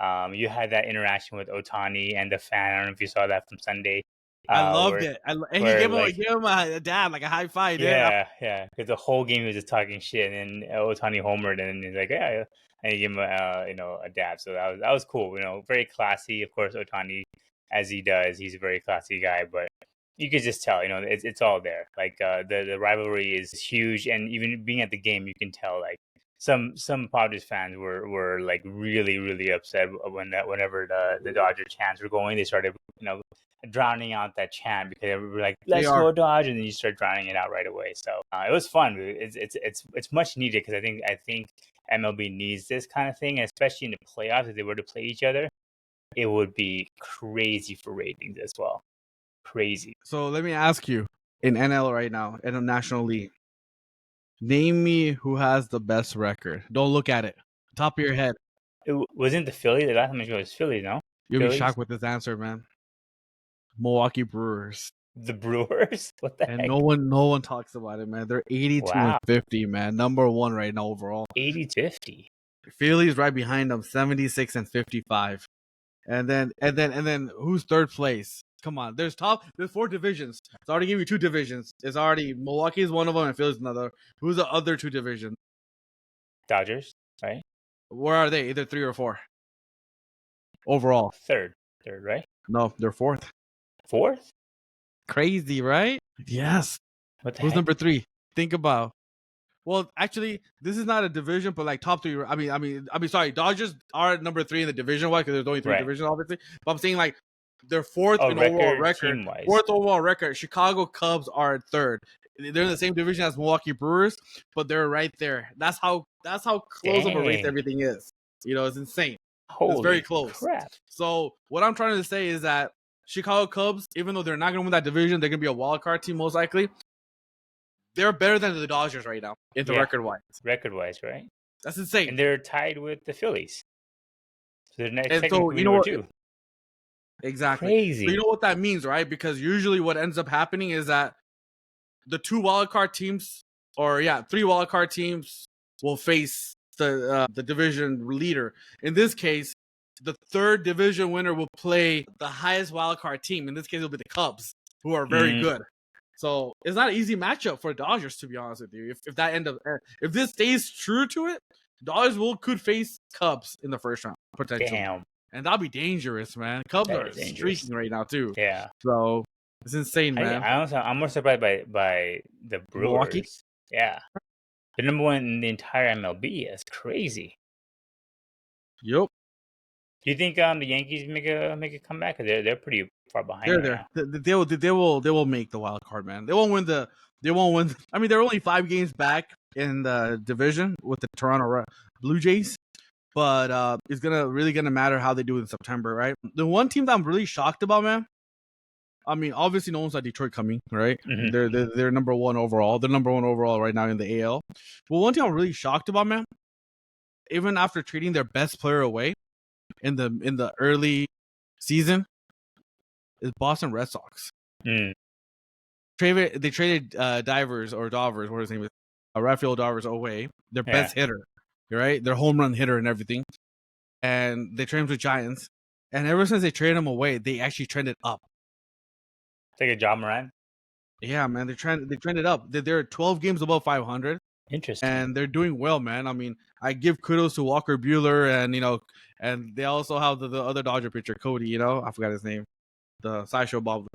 You had that interaction with Ohtani and the fan. I don't know if you saw that from Sunday. I loved it. And he gave him a dab, like a high five. Yeah. Because the whole game he was just talking shit, and then Ohtani homered, and he's like, yeah, and he gave him a dab. So that was cool. Very classy. Of course, Ohtani, as he does, he's a very classy guy. But you could just tell, it's all there. Like the rivalry is huge, and even being at the game, you can tell like some Padres fans were like really, really upset whenever the Dodger chants were going. They started drowning out that chant because they were like, let's go Dodge, and then you start drowning it out right away. So it was fun. It's much needed, because I think MLB needs this kind of thing, especially in the playoffs. If they were to play each other, it would be crazy for ratings as well. Crazy. So let me ask you, in NL right now, in the National League, name me who has the best record. Don't look at it. Top of your head. It wasn't the Phillies. The last time it was Phillies, no? You'll be Phillies? shocked with this answer, man. Milwaukee Brewers. The Brewers? What the And heck? no one talks about it, man. They're 82 Wow. and 50, man. Number one right now overall. 80-50. Phillies right behind them, 76 and 55. And then who's third place? Come on, there's 4 divisions. It's already gave you 2 divisions. It's already Milwaukee is one of them and Philly's another. Who's the other 2 divisions? Dodgers, right? Where are they? Either 3 or 4. Overall. Third, right? No, they're 4th. 4th? Crazy, right? Yes. What the Who's heck? number 3? Think about. Well, actually, this is not a division, but like top 3. I mean, sorry. Dodgers are number 3 in the division wise because there's only 3 Right. divisions, obviously. But I'm saying like they're 4th in record, overall record. team-wise. 4th overall record. Chicago Cubs are 3rd. They're in the same division as Milwaukee Brewers, but they're right there. That's how close of a race Dang. everything is. You know, it's insane. Holy It's very close. crap. So what I'm trying to say is that Chicago Cubs, even though they're not going to win that division, they're going to be a wild card team most likely. They're better than the Dodgers right now in the record-wise. Record-wise, right? That's insane. And they're tied with the Phillies. So they're next. And so, you know what? 2. Exactly. Crazy. So you know what that means, right? Because usually what ends up happening is that the 2 wildcard teams, 3 wildcard teams will face the division leader. In this case, the 3rd division winner will play the highest wildcard team. In this case, it'll be the Cubs, who are very good. So it's not an easy matchup for Dodgers, to be honest with you. If this stays true to it, Dodgers could face Cubs in the first round potentially. Damn. And that'll be dangerous, man. Cubs are streaking right now too. Yeah. So it's insane, man. I'm more surprised by the Brewers. Milwaukee? Yeah. They're number 1 in the entire MLB. That's crazy. Yep. Do you think the Yankees make a comeback? Cause they're pretty far behind. They're there. They will make the wild card, man. They won't win. I mean, they're only 5 games back in the division with the Toronto Blue Jays, but it's really gonna matter how they do in September, right? The one team that I'm really shocked about, man. I mean, obviously, no one saw Detroit coming, right? Mm-hmm. They're number 1 overall. They're number 1 overall right now in the AL. But one team I'm really shocked about, man. Even after trading their best player away in the early season, is Boston Red Sox. They traded Dodgers, what his name is, Rafael Devers away, their best hitter, right? Their home run hitter and everything, and they traded him to Giants. And ever since they traded him away, they actually trended up. Take a job, Moran. Yeah, man, they trended up. They're 12 games above 500. Interesting. And they're doing well, man. I mean, I give kudos to Walker Buehler, and they also have the other Dodger pitcher, Cody. I forgot his name, the sideshow Bob.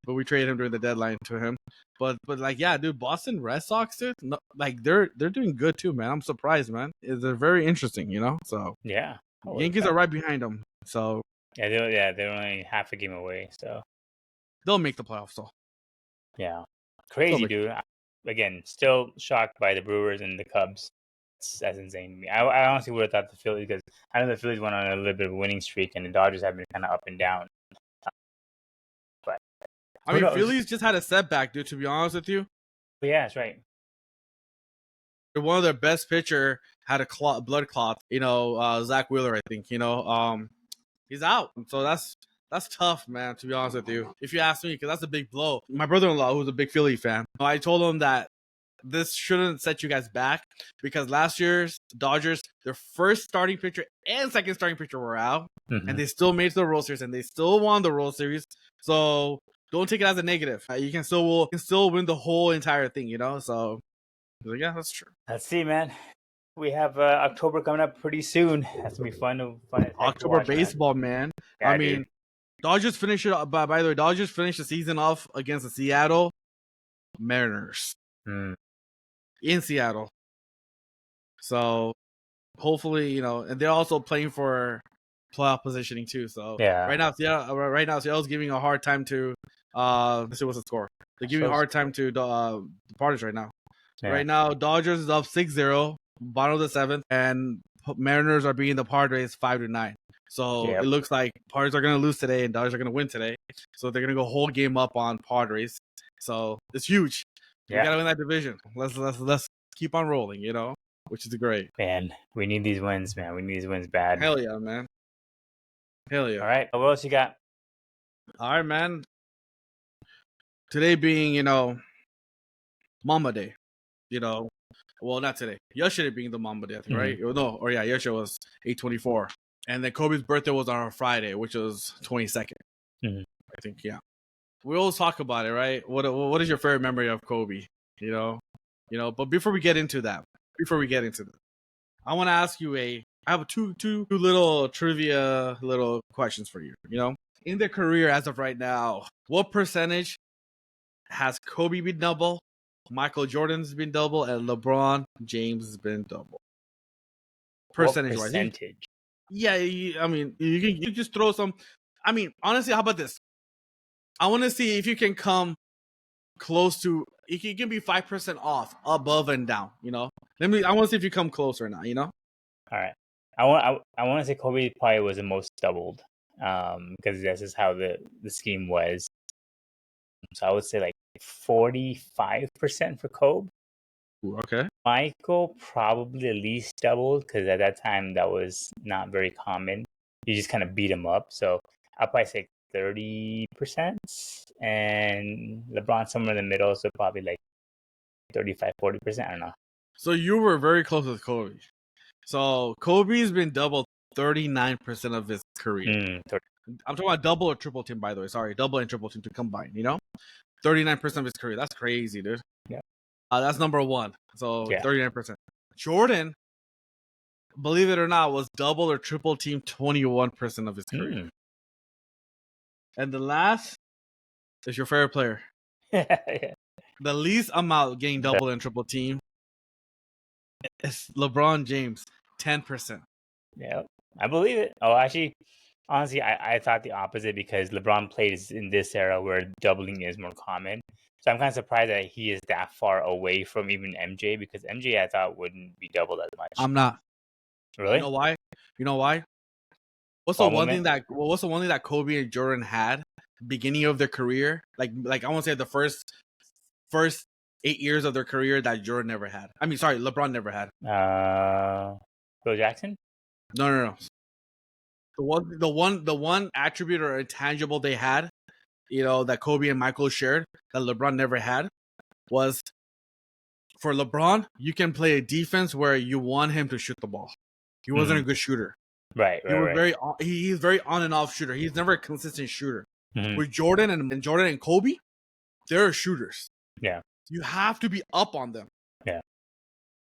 But we traded him during the deadline to him. But like, yeah, dude, Boston Red Sox, dude, they're doing good too, man. I'm surprised, man. They're very interesting, So yeah, Yankees are right behind them. So they're only half a game away. So they'll make the playoffs. So yeah, crazy, dude. Again, still shocked by the Brewers and the Cubs. That's insane to me. I honestly would have thought the Phillies, because I know the Phillies went on a little bit of a winning streak, and the Dodgers have been kind of up and down. But I mean, Phillies just had a setback, dude. To be honest with you. But yeah, that's right. One of their best pitcher had a blood clot. Zach Wheeler, I think. He's out. So that's tough, man, to be honest with you. If you ask me, because that's a big blow. My brother-in-law, who's a big Philly fan, I told him that this shouldn't set you guys back, because last year's Dodgers, their first starting pitcher and second starting pitcher were out, and they still made the World Series, and they still won the World Series. So don't take it as a negative. You can still win the whole entire thing, So yeah, that's true. Let's see, man. We have October coming up pretty soon. That's gonna be fun. October watch, baseball, man. Yeah, I mean, Dodgers finish it up. By the way, Dodgers finish the season off against the Seattle Mariners in Seattle. So hopefully, and they're also playing for playoff positioning too. So right now, Seattle's giving a hard time to. Let's see what's the score. They're giving a hard time to the Padres right now. Yeah. Right now, Dodgers is up 6-0, bottom of the 7th, and Mariners are beating the Padres 5-9. So it looks like Padres are going to lose today and Dodgers are going to win today. So they're going to go whole game up on Padres. So it's huge. We got to win that division. Let's keep on rolling, which is great. Man, we need these wins, man. We need these wins bad. Hell yeah, man. Hell yeah. All right. What else you got? All right, man. Today being, Mamba Day, well, not today. Yesterday being the Mamba Day, I think, right? No, or yeah, yesterday was 8/24. And then Kobe's birthday was on a Friday, which was 22nd. I think, yeah. We always talk about it, right? What is your favorite memory of Kobe? But before we get into that, I want to ask you I have two little trivia little questions for you. In their career as of right now, what percentage has Kobe been double, Michael Jordan's been double, and LeBron James has been double? Percentage wise. Percentage? Yeah, I mean, you can just throw some. I mean, honestly, how about this? I want to see if you can come close to. You can be 5% off, above and down. I want to see if you come closer now. All right. I want to say Kobe probably was the most doubled, because this is how the scheme was. So I would say like 45% for Kobe. Okay. Michael probably at least doubled, because at that time that was not very common. You just kind of beat him up. So I'll probably say 30%, and LeBron somewhere in the middle, so probably like 35-40%. I don't know. So you were very close with Kobe. So Kobe's been doubled 39% of his career. I'm talking about double or triple team, by the way. Sorry, double and triple team to combine. 39% of his career. That's crazy, dude. Yeah. That's number one. So Yeah. 39%. Jordan, believe it or not, was double or triple team 21% of his career. And the last is your favorite player. Yeah. The least amount getting double and triple team is LeBron James, 10%. Yeah, I believe it. Oh, actually, honestly, I thought the opposite, because LeBron plays in this era where doubling is more common. So I'm kind of surprised that he is that far away from even MJ, because MJ I thought wouldn't be doubled as much. I'm not. Really? You know why? What's the one thing that Kobe and Jordan had beginning of their career? Like I want to say the first 8 years of their career that Jordan never had. I mean, sorry, LeBron never had. Phil Jackson? No. The one attribute or intangible they had, that Kobe and Michael shared that LeBron never had, was for LeBron, you can play a defense where you want him to shoot the ball. He wasn't a good shooter. Right. He's very on and off shooter. He's never a consistent shooter. With Jordan and Kobe, they're shooters. Yeah. You have to be up on them. Yeah.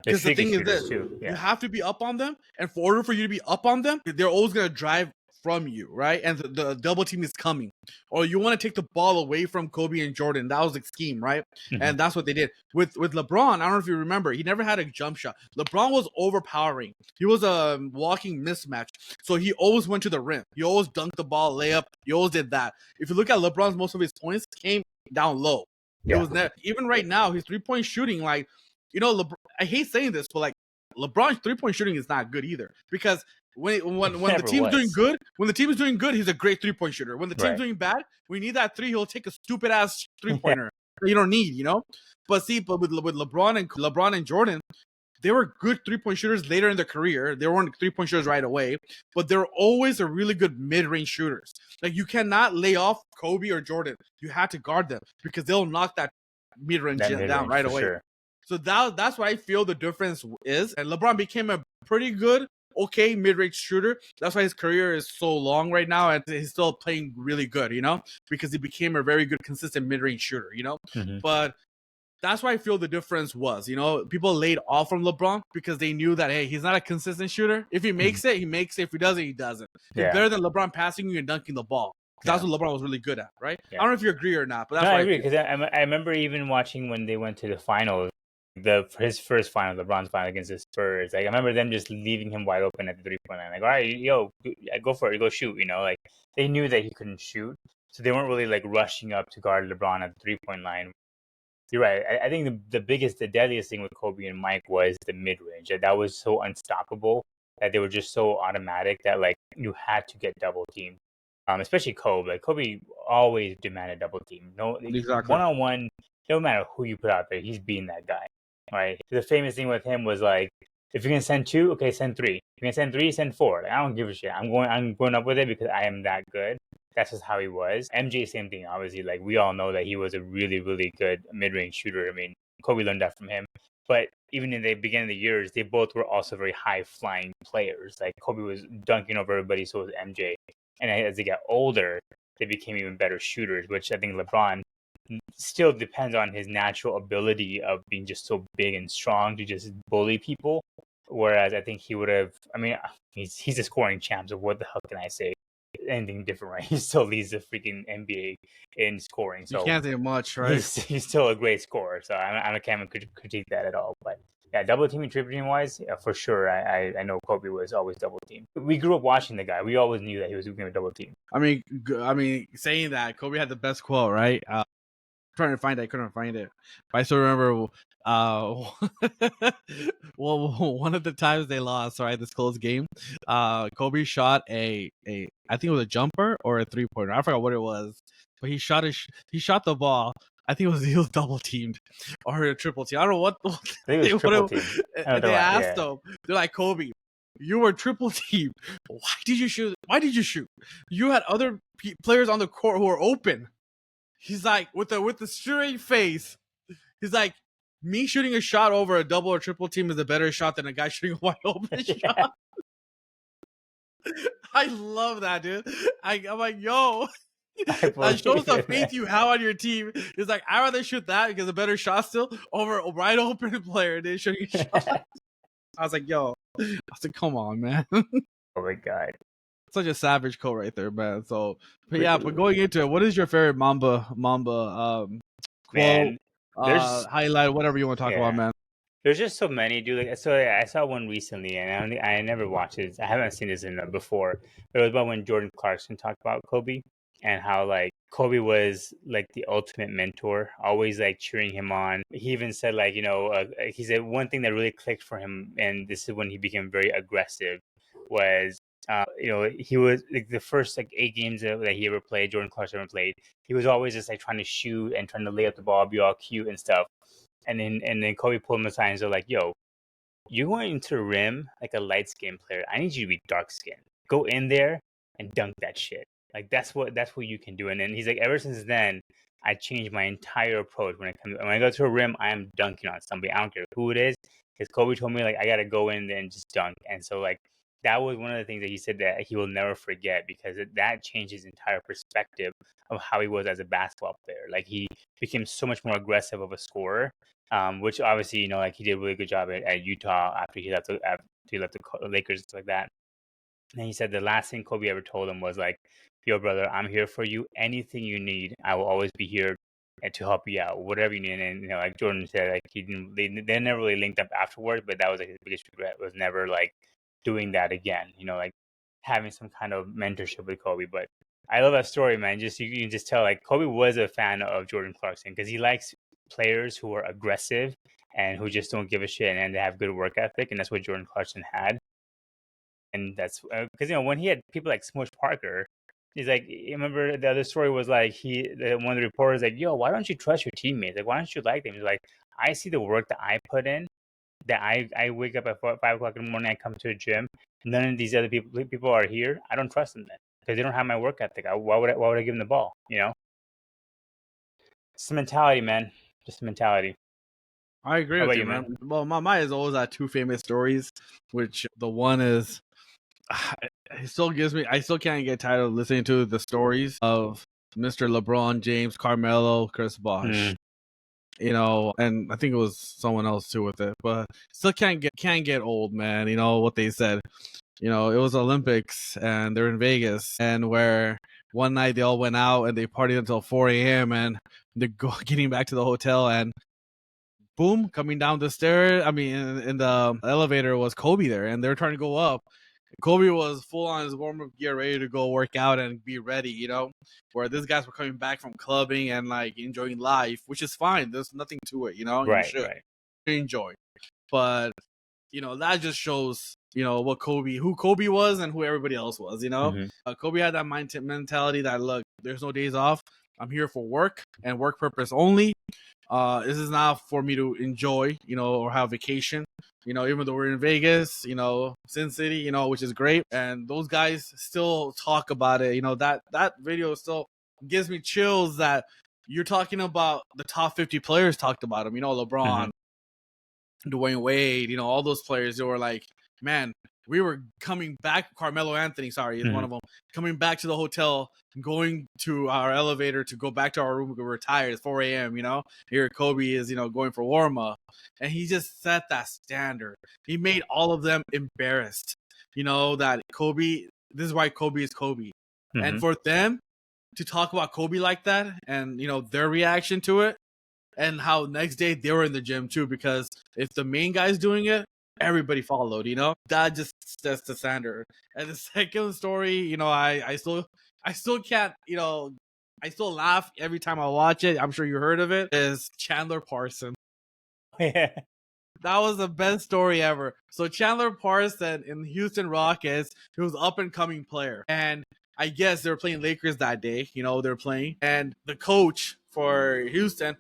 Because the thing is this, you have to be up on them, and for order for you to be up on them, they're always going to drive from you, right? And the double team is coming. Or you want to take the ball away from Kobe and Jordan. That was the scheme, right? And that's what they did. With LeBron, I don't know if you remember, he never had a jump shot. LeBron was overpowering. He was a walking mismatch. So he always went to the rim. He always dunked the ball, layup. He always did that. If you look at LeBron's, most of his points came down low. Yeah. It was never, even right now, his 3-point shooting, like, I hate saying this, but like LeBron's 3-point shooting is not good either, because when the team's doing good, he's a great 3-point shooter. When the team's doing bad, we need that three. He'll take a stupid ass 3-pointer that you don't need, But with LeBron and Jordan, they were good 3-point shooters later in their career. They weren't 3-point shooters right away, but they're always a really good mid-range shooters. Like, you cannot lay off Kobe or Jordan. You have to guard them, because they'll knock that mid-range down right away. Sure. So that's what I feel the difference is. And LeBron became a pretty good, okay, mid-range shooter. That's why his career is so long right now, and he's still playing really good, because he became a very good, consistent mid-range shooter, But that's why I feel the difference was, people laid off from LeBron because they knew that, hey, he's not a consistent shooter. If he makes it, he makes it. If he doesn't, he doesn't. It's better than LeBron passing you and dunking the ball. That's what LeBron was really good at, right? Yeah. I don't know if you agree or not, but that's I agree, because I remember even watching when they went to the finals, his first final, LeBron's final against the Spurs. Like, I remember them just leaving him wide open at the 3-point line. Like, all right, go for it, go shoot. Like, they knew that he couldn't shoot, so they weren't really like rushing up to guard LeBron at the 3-point line. You're right. I think the deadliest thing with Kobe and Mike was the mid range. That was so unstoppable, that they were just so automatic that, like, you had to get double teamed. Especially Kobe. Like, Kobe always demanded double team. No, exactly. 1-on-1, no matter who you put out there, he's being that guy. Right. The famous thing with him was, like, If you can send 2, okay, send 3. If you can send 3, send 4. Like, I don't give a shit. I'm going up with it because I am that good. That's just how he was. MJ, same thing. Obviously, like we all know that he was a really, really good mid-range shooter. I mean, Kobe learned that from him. But even in the beginning of the years, they both were also very high-flying players. Like Kobe was dunking over everybody, so was MJ. And as they got older, they became even better shooters, which I think LeBron still depends on his natural ability of being just so big and strong to just bully people. Whereas I think he would have, I mean, he's a scoring champ, so what the hell can I say? Anything different, right? He still leads the freaking NBA in scoring. You So can't say much, right? he's still a great scorer. So I can't critique that at all. But yeah, double teaming, triple team wise, yeah, for sure. I know Kobe was always double team. We grew up watching the guy. We always knew that he was going to double team. I mean, saying that Kobe had the best quote, right? Trying to find it, I couldn't find it. But I still remember. Well, one of the times they lost, right, this close game, Kobe shot I think it was a jumper or a 3-pointer. I forgot what it was, but he shot the ball. I think he was double teamed or a triple team. I don't know what. I think it was triple team. They asked him. They're like, Kobe, you were triple teamed. Why did you shoot? You had other players on the court who were open. He's like, with the straight face, he's like, me shooting a shot over a double or triple team is a better shot than a guy shooting a wide open shot. I love that, dude. I'm like, yo, that shows the faith you have on your team. It's like, I'd rather shoot that because a better shot still over a wide open player than shooting a shot. I was like, come on, man. Oh my God. Such a savage quote right there, man. So, but going into it, what is your favorite Mamba quote, highlight, whatever you want to talk about, man? There's just so many, dude. Like, so I saw one recently, and I never watched it. I haven't seen this before. But it was about when Jordan Clarkson talked about Kobe and how like Kobe was like the ultimate mentor, always like cheering him on. He even said like, he said one thing that really clicked for him, and this is when he became very aggressive, was he was like the first like 8 games that he ever played, Jordan Clarkson ever played. He was always just like trying to shoot and trying to lay up the ball, be all cute and stuff. And then Kobe pulled him aside and said like, "Yo, you're going into the rim like a light skin player. I need you to be dark skinned. Go in there and dunk that shit. Like that's what you can do." And then he's like, ever since then, I changed my entire approach when I go to a rim. I am dunking on somebody. I don't care who it is, because Kobe told me like I gotta go in there and just dunk. And so like that was one of the things that he said that he will never forget, because that changed his entire perspective of how he was as a basketball player. Like he became so much more aggressive of a scorer, which obviously like he did a really good job at Utah after he left the Lakers and stuff like that. And he said the last thing Kobe ever told him was like, "Yo, brother, I'm here for you. Anything you need, I will always be here to help you out. Whatever you need." And like Jordan said, like they never really linked up afterwards, but that was like his biggest regret, was never like doing that again. Like having some kind of mentorship with Kobe. But I love that story, man. You can just tell like Kobe was a fan of Jordan Clarkson because he likes players who are aggressive and who just don't give a shit and they have good work ethic, and that's what Jordan Clarkson had. And that's because when he had people like Smush Parker, he's like, you remember the other story was like one of the reporters like, "Yo, why don't you trust your teammates? Like, why don't you like them?" He's like, "I see the work that I put in. That I wake up at 5 o'clock in the morning. I come to the gym. None of these other people are here. I don't trust them then because they don't have my work ethic. Why would I give them the ball? It's the mentality, man. Just the mentality." I agree with you, man. Well, mine is always that 2 famous stories, which the one is, it still gives me, I still can't get tired of listening to the stories of Mr. LeBron James, Carmelo, Chris Bosh. And I think it was someone else too with it, but still can't get old, man. What they said. It was Olympics and they're in Vegas, and where one night they all went out and they partied until 4 a.m. and they're getting back to the hotel, and boom, coming down the stairs. I mean, in the elevator was Kobe there, and they're trying to go up. Kobe was full on his warm-up gear, ready to go work out and be ready, where these guys were coming back from clubbing and like enjoying life, which is fine. There's nothing to it, Right, you should right. enjoy. But, that just shows, who Kobe was and who everybody else was, Mm-hmm. Kobe had that mentality that, look, there's no days off. I'm here for work and work purpose only. This is not for me to enjoy, or have vacation. even though we're in Vegas, Sin City, which is great. And those guys still talk about it. That video still gives me chills that you're talking about the top 50 players talked about him. LeBron, Dwayne Wade, all those players. They were like, man, we were coming back. Carmelo Anthony, sorry, is one of them. Coming back to the hotel, going to our elevator to go back to our room. We were tired. It's 4 a.m., Here Kobe is, going for warm-up. And he just set that standard. He made all of them embarrassed, that Kobe, this is why Kobe is Kobe. And for them to talk about Kobe like that and, their reaction to it, and how next day they were in the gym too, because if the main guy's doing it, everybody followed, that just sets the standard. And the second story, I still can't, I still laugh every time I watch it. I'm sure you heard of it, is Chandler Parsons. Yeah. That was the best story ever. So Chandler Parsons in Houston Rockets, he was an up-and-coming player. And I guess they were playing Lakers that day, they're playing. And the coach for Houston,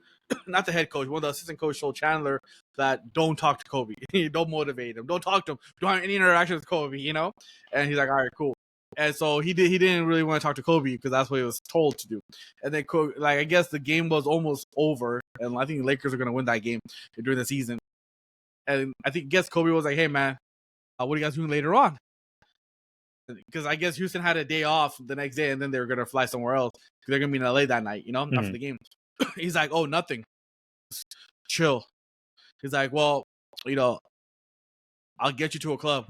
not the head coach, one of the assistant coach told Chandler that don't talk to Kobe. Don't motivate him. Don't talk to him. Don't have any interaction with Kobe, And he's like, all right, cool. And so he didn't really want to talk to Kobe because that's what he was told to do. And then, I guess the game was almost over. And I think the Lakers are going to win that game during the season. And guess Kobe was like, hey, man, what are you guys doing later on? Because I guess Houston had a day off the next day, and then they were going to fly somewhere else. Because they're going to be in LA that night, after the game. He's like, oh, nothing. Just chill. He's like, well, I'll get you to a club.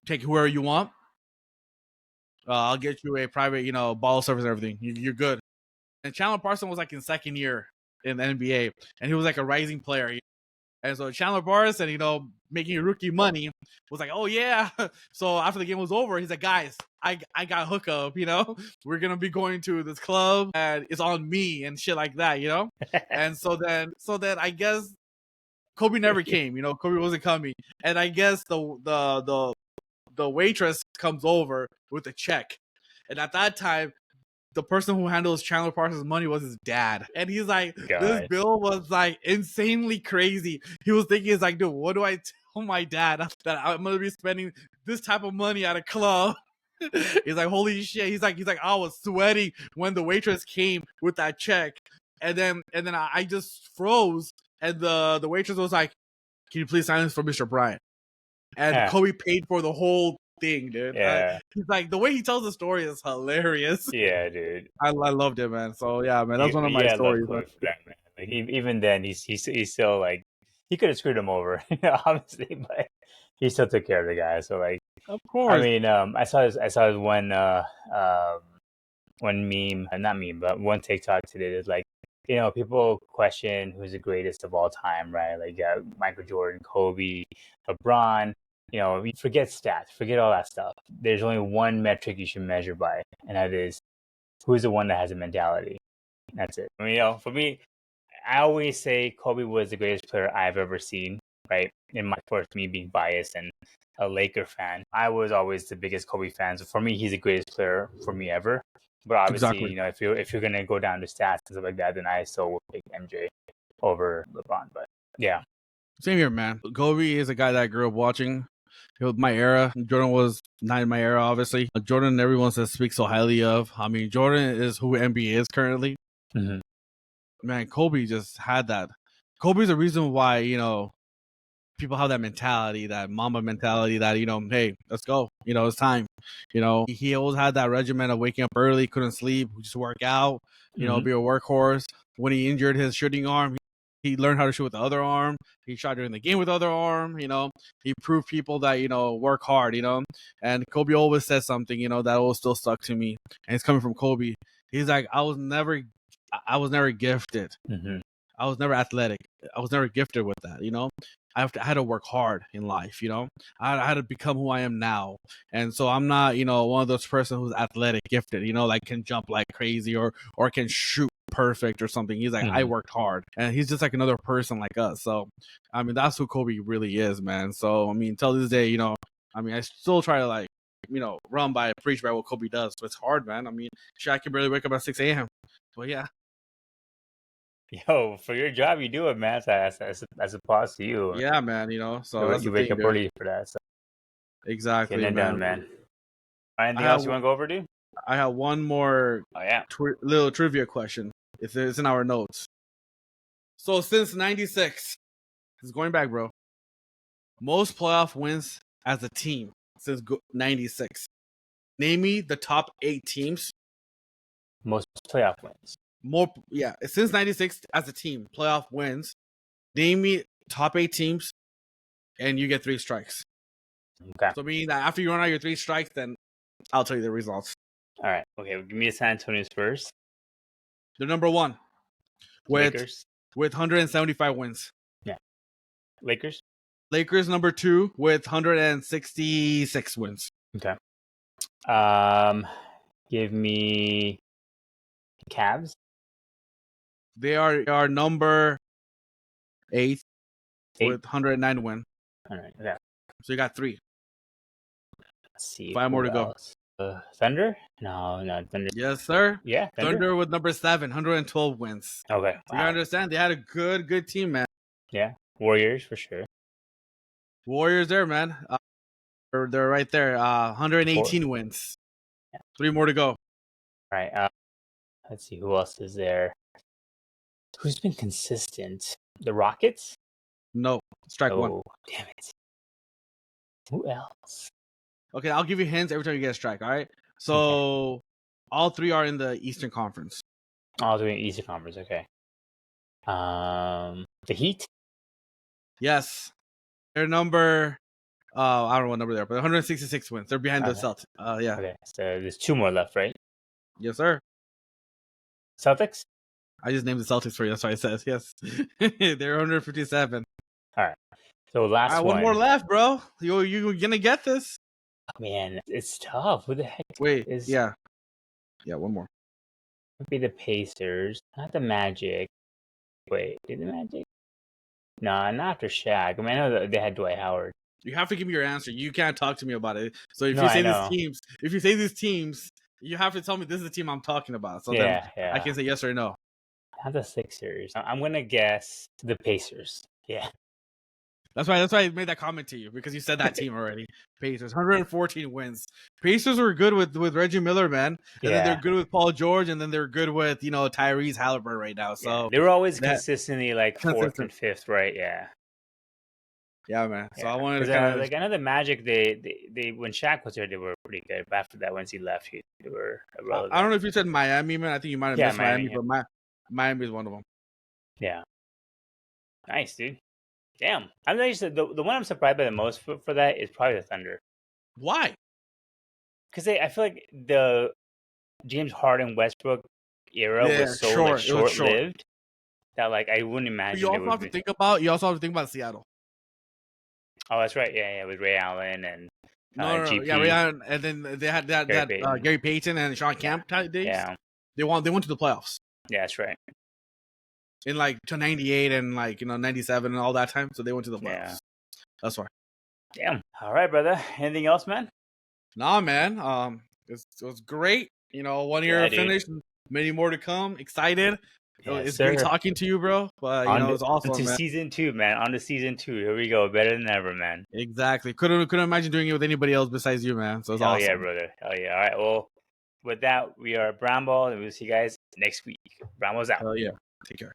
Take whoever you want. I'll get you a private, ball service and everything. You're good. And Chandler Parsons was like in second year in the NBA, and he was like a rising player. And so Chandler Parsons, making rookie money, was like, oh, yeah. So after the game was over, he's like, guys, I got hookup, We're going to be going to this club, and it's on me and shit like that, And so then I guess Kobe never came, Kobe wasn't coming. And I guess the waitress comes over with a check. And at that time, the person who handles Chandler Parsons' money was his dad. And he's like, this bill was like insanely crazy. He was thinking, he's like, dude, what do I tell my dad that I'm going to be spending this type of money at a club? He's like, holy shit. He's like, I was sweating when the waitress came with that check. And then I just froze. And the waitress was like, can you please sign this for Mr. Bryant? And Kobe paid for the whole thing, dude. Yeah. He's like, the way he tells the story is hilarious. Yeah, dude. I loved it, man. So yeah, man, that's one of my stories. I love Kobe for that, man. Like even then, he's still like, he could have screwed him over, obviously, but he still took care of the guy. So like, of course. I mean, I saw his one meme, not meme, but one TikTok today. Is like, people question who's the greatest of all time, right? Like Michael Jordan, Kobe, LeBron. Forget stats, forget all that stuff. There's only one metric you should measure by, and that is who's the one that has a mentality. That's it. I mean, for me, I always say Kobe was the greatest player I've ever seen, right? And of course, me being biased and a Laker fan, I was always the biggest Kobe fan. So for me, he's the greatest player for me ever. But obviously, exactly. if you're gonna go down to stats and stuff like that, then I still would pick MJ over LeBron. But yeah, same here, man. Kobe is a guy that I grew up watching. It was my era. Jordan was not in my era, obviously. Jordan, everyone says speaks so highly of. I mean, Jordan is who NBA is currently. Mm-hmm. Man, Kobe just had that. Kobe's the reason why, people have that mentality, that Mamba mentality that, hey, let's go. It's time. He always had that regimen of waking up early, couldn't sleep, just work out, be a workhorse. When he injured his shooting arm, he learned how to shoot with the other arm. He shot during the game with the other arm. He proved people that, work hard, and Kobe always said something, that always still stuck to me. And it's coming from Kobe. He's like, I was never gifted. Mm-hmm. I was never athletic. I was never gifted with that, I had to work hard in life, I had to become who I am now. And so I'm not, one of those person who's athletic gifted, like can jump like crazy or can shoot perfect or something. He's like, I worked hard, and he's just like another person like us. So, I mean, that's who Kobe really is, man. So, I mean, till this day, I still try to like, run by, preach by what Kobe does. But it's hard, man. I mean, shit, I can barely wake up at 6 a.m. But yeah. Yo, for your job, you do it, man. So that's a plus to you. Yeah, man. So that's You the wake thing, up dude. early for that. So getting Exactly, it done, man. man. Anything I have else you want to go over, dude? I have one more Oh yeah. little trivia question. It's in our notes. So since '96, it's going back, bro. Most playoff wins as a team since '96. Name me the top 8 teams. Most playoff wins. Since '96 as a team, playoff wins. Name me top 8 teams, and you get 3 strikes. Okay. So meaning that after you run out your 3 strikes, then I'll tell you the results. All right. Okay. Well, give me the San Antonio's first. They're number 1 with Lakers. 175 wins. Yeah. Lakers. Lakers number 2 with 166 wins. Okay. Give me Cavs. They are number 8 8. with 109 win. All right. Yeah. So you got 3. Let's see. 5 more to go. Thunder? No, Thunder. Yes, sir. Yeah, Thunder with number 7, 112 wins. Okay. So you gotta understand, they had a good team, man. Yeah. Warriors for sure. Warriors there, man. They're right there. 118 wins. Yeah. 3 more to go. All right. Let's see who else is there. Who's been consistent? The Rockets? No. Strike 1. Damn it. Who else? Okay, I'll give you hints every time you get a strike, all right? So all 3 are in the Eastern Conference. Oh, doing Eastern Conference, okay. The Heat? Yes. They're number I don't know what number they are, but 166 wins. They're behind the Celtics. Yeah. Okay, so there's 2 more left, right? Yes, sir. Celtics? I just named the Celtics for you. That's why it says yes. They're 157. All right. So last one. One more left, bro. You're gonna get this. Man, it's tough. Who the heck? Wait, yeah, one more. Would be the Pacers, not the Magic. Wait, did the Magic? No, not after Shaq. I mean, I know that they had Dwight Howard. You have to give me your answer. You can't talk to me about it. So if you say these teams, you have to tell me this is the team I'm talking about. So then I can say yes or no. Not the Sixers. I'm gonna guess the Pacers. Yeah. That's why I made that comment to you, because you said that team already. Pacers, 114 wins. Pacers were good with Reggie Miller, man. And then they're good with Paul George, and then they're good with, Tyrese Halliburton right now. So they were always consistently like 4th and 5th, right? Yeah. Yeah, man. So I wanted to I know the Magic. They when Shaq was there, they were pretty good. But after that, once he left, they were irrelevant. I don't know if you said Miami, man. I think you might have missed Miami, but Miami is one of them. Yeah. Nice, dude. Damn. I'm actually the one I'm surprised by the most for that is probably the Thunder. Why? Because I feel like the James Harden Westbrook era was so short-lived that I wouldn't imagine. You also have to think about Seattle. Oh, that's right. Yeah, with Ray Allen and GP. Yeah, Ray Allen, and then they had Gary Payton and Sean Kemp days. Yeah, they went to the playoffs. Yeah, that's right. In to 98 and 97 and all that time, so they went to the playoffs. Yeah. That's why. Damn. All right, brother. Anything else, man? Nah, man. It was great. 1 year finished, many more to come. Excited. It's great talking to you, bro. But it was awesome. On to season 2, man. On to season 2. Here we go. Better than ever, man. Exactly. Couldn't imagine doing it with anybody else besides you, man. So it's awesome. Yeah, brother. Hell yeah. All right. Well, with that, we are Brown Ball, and we'll see you guys next week. Brown Ball's out. Hell yeah. Take care.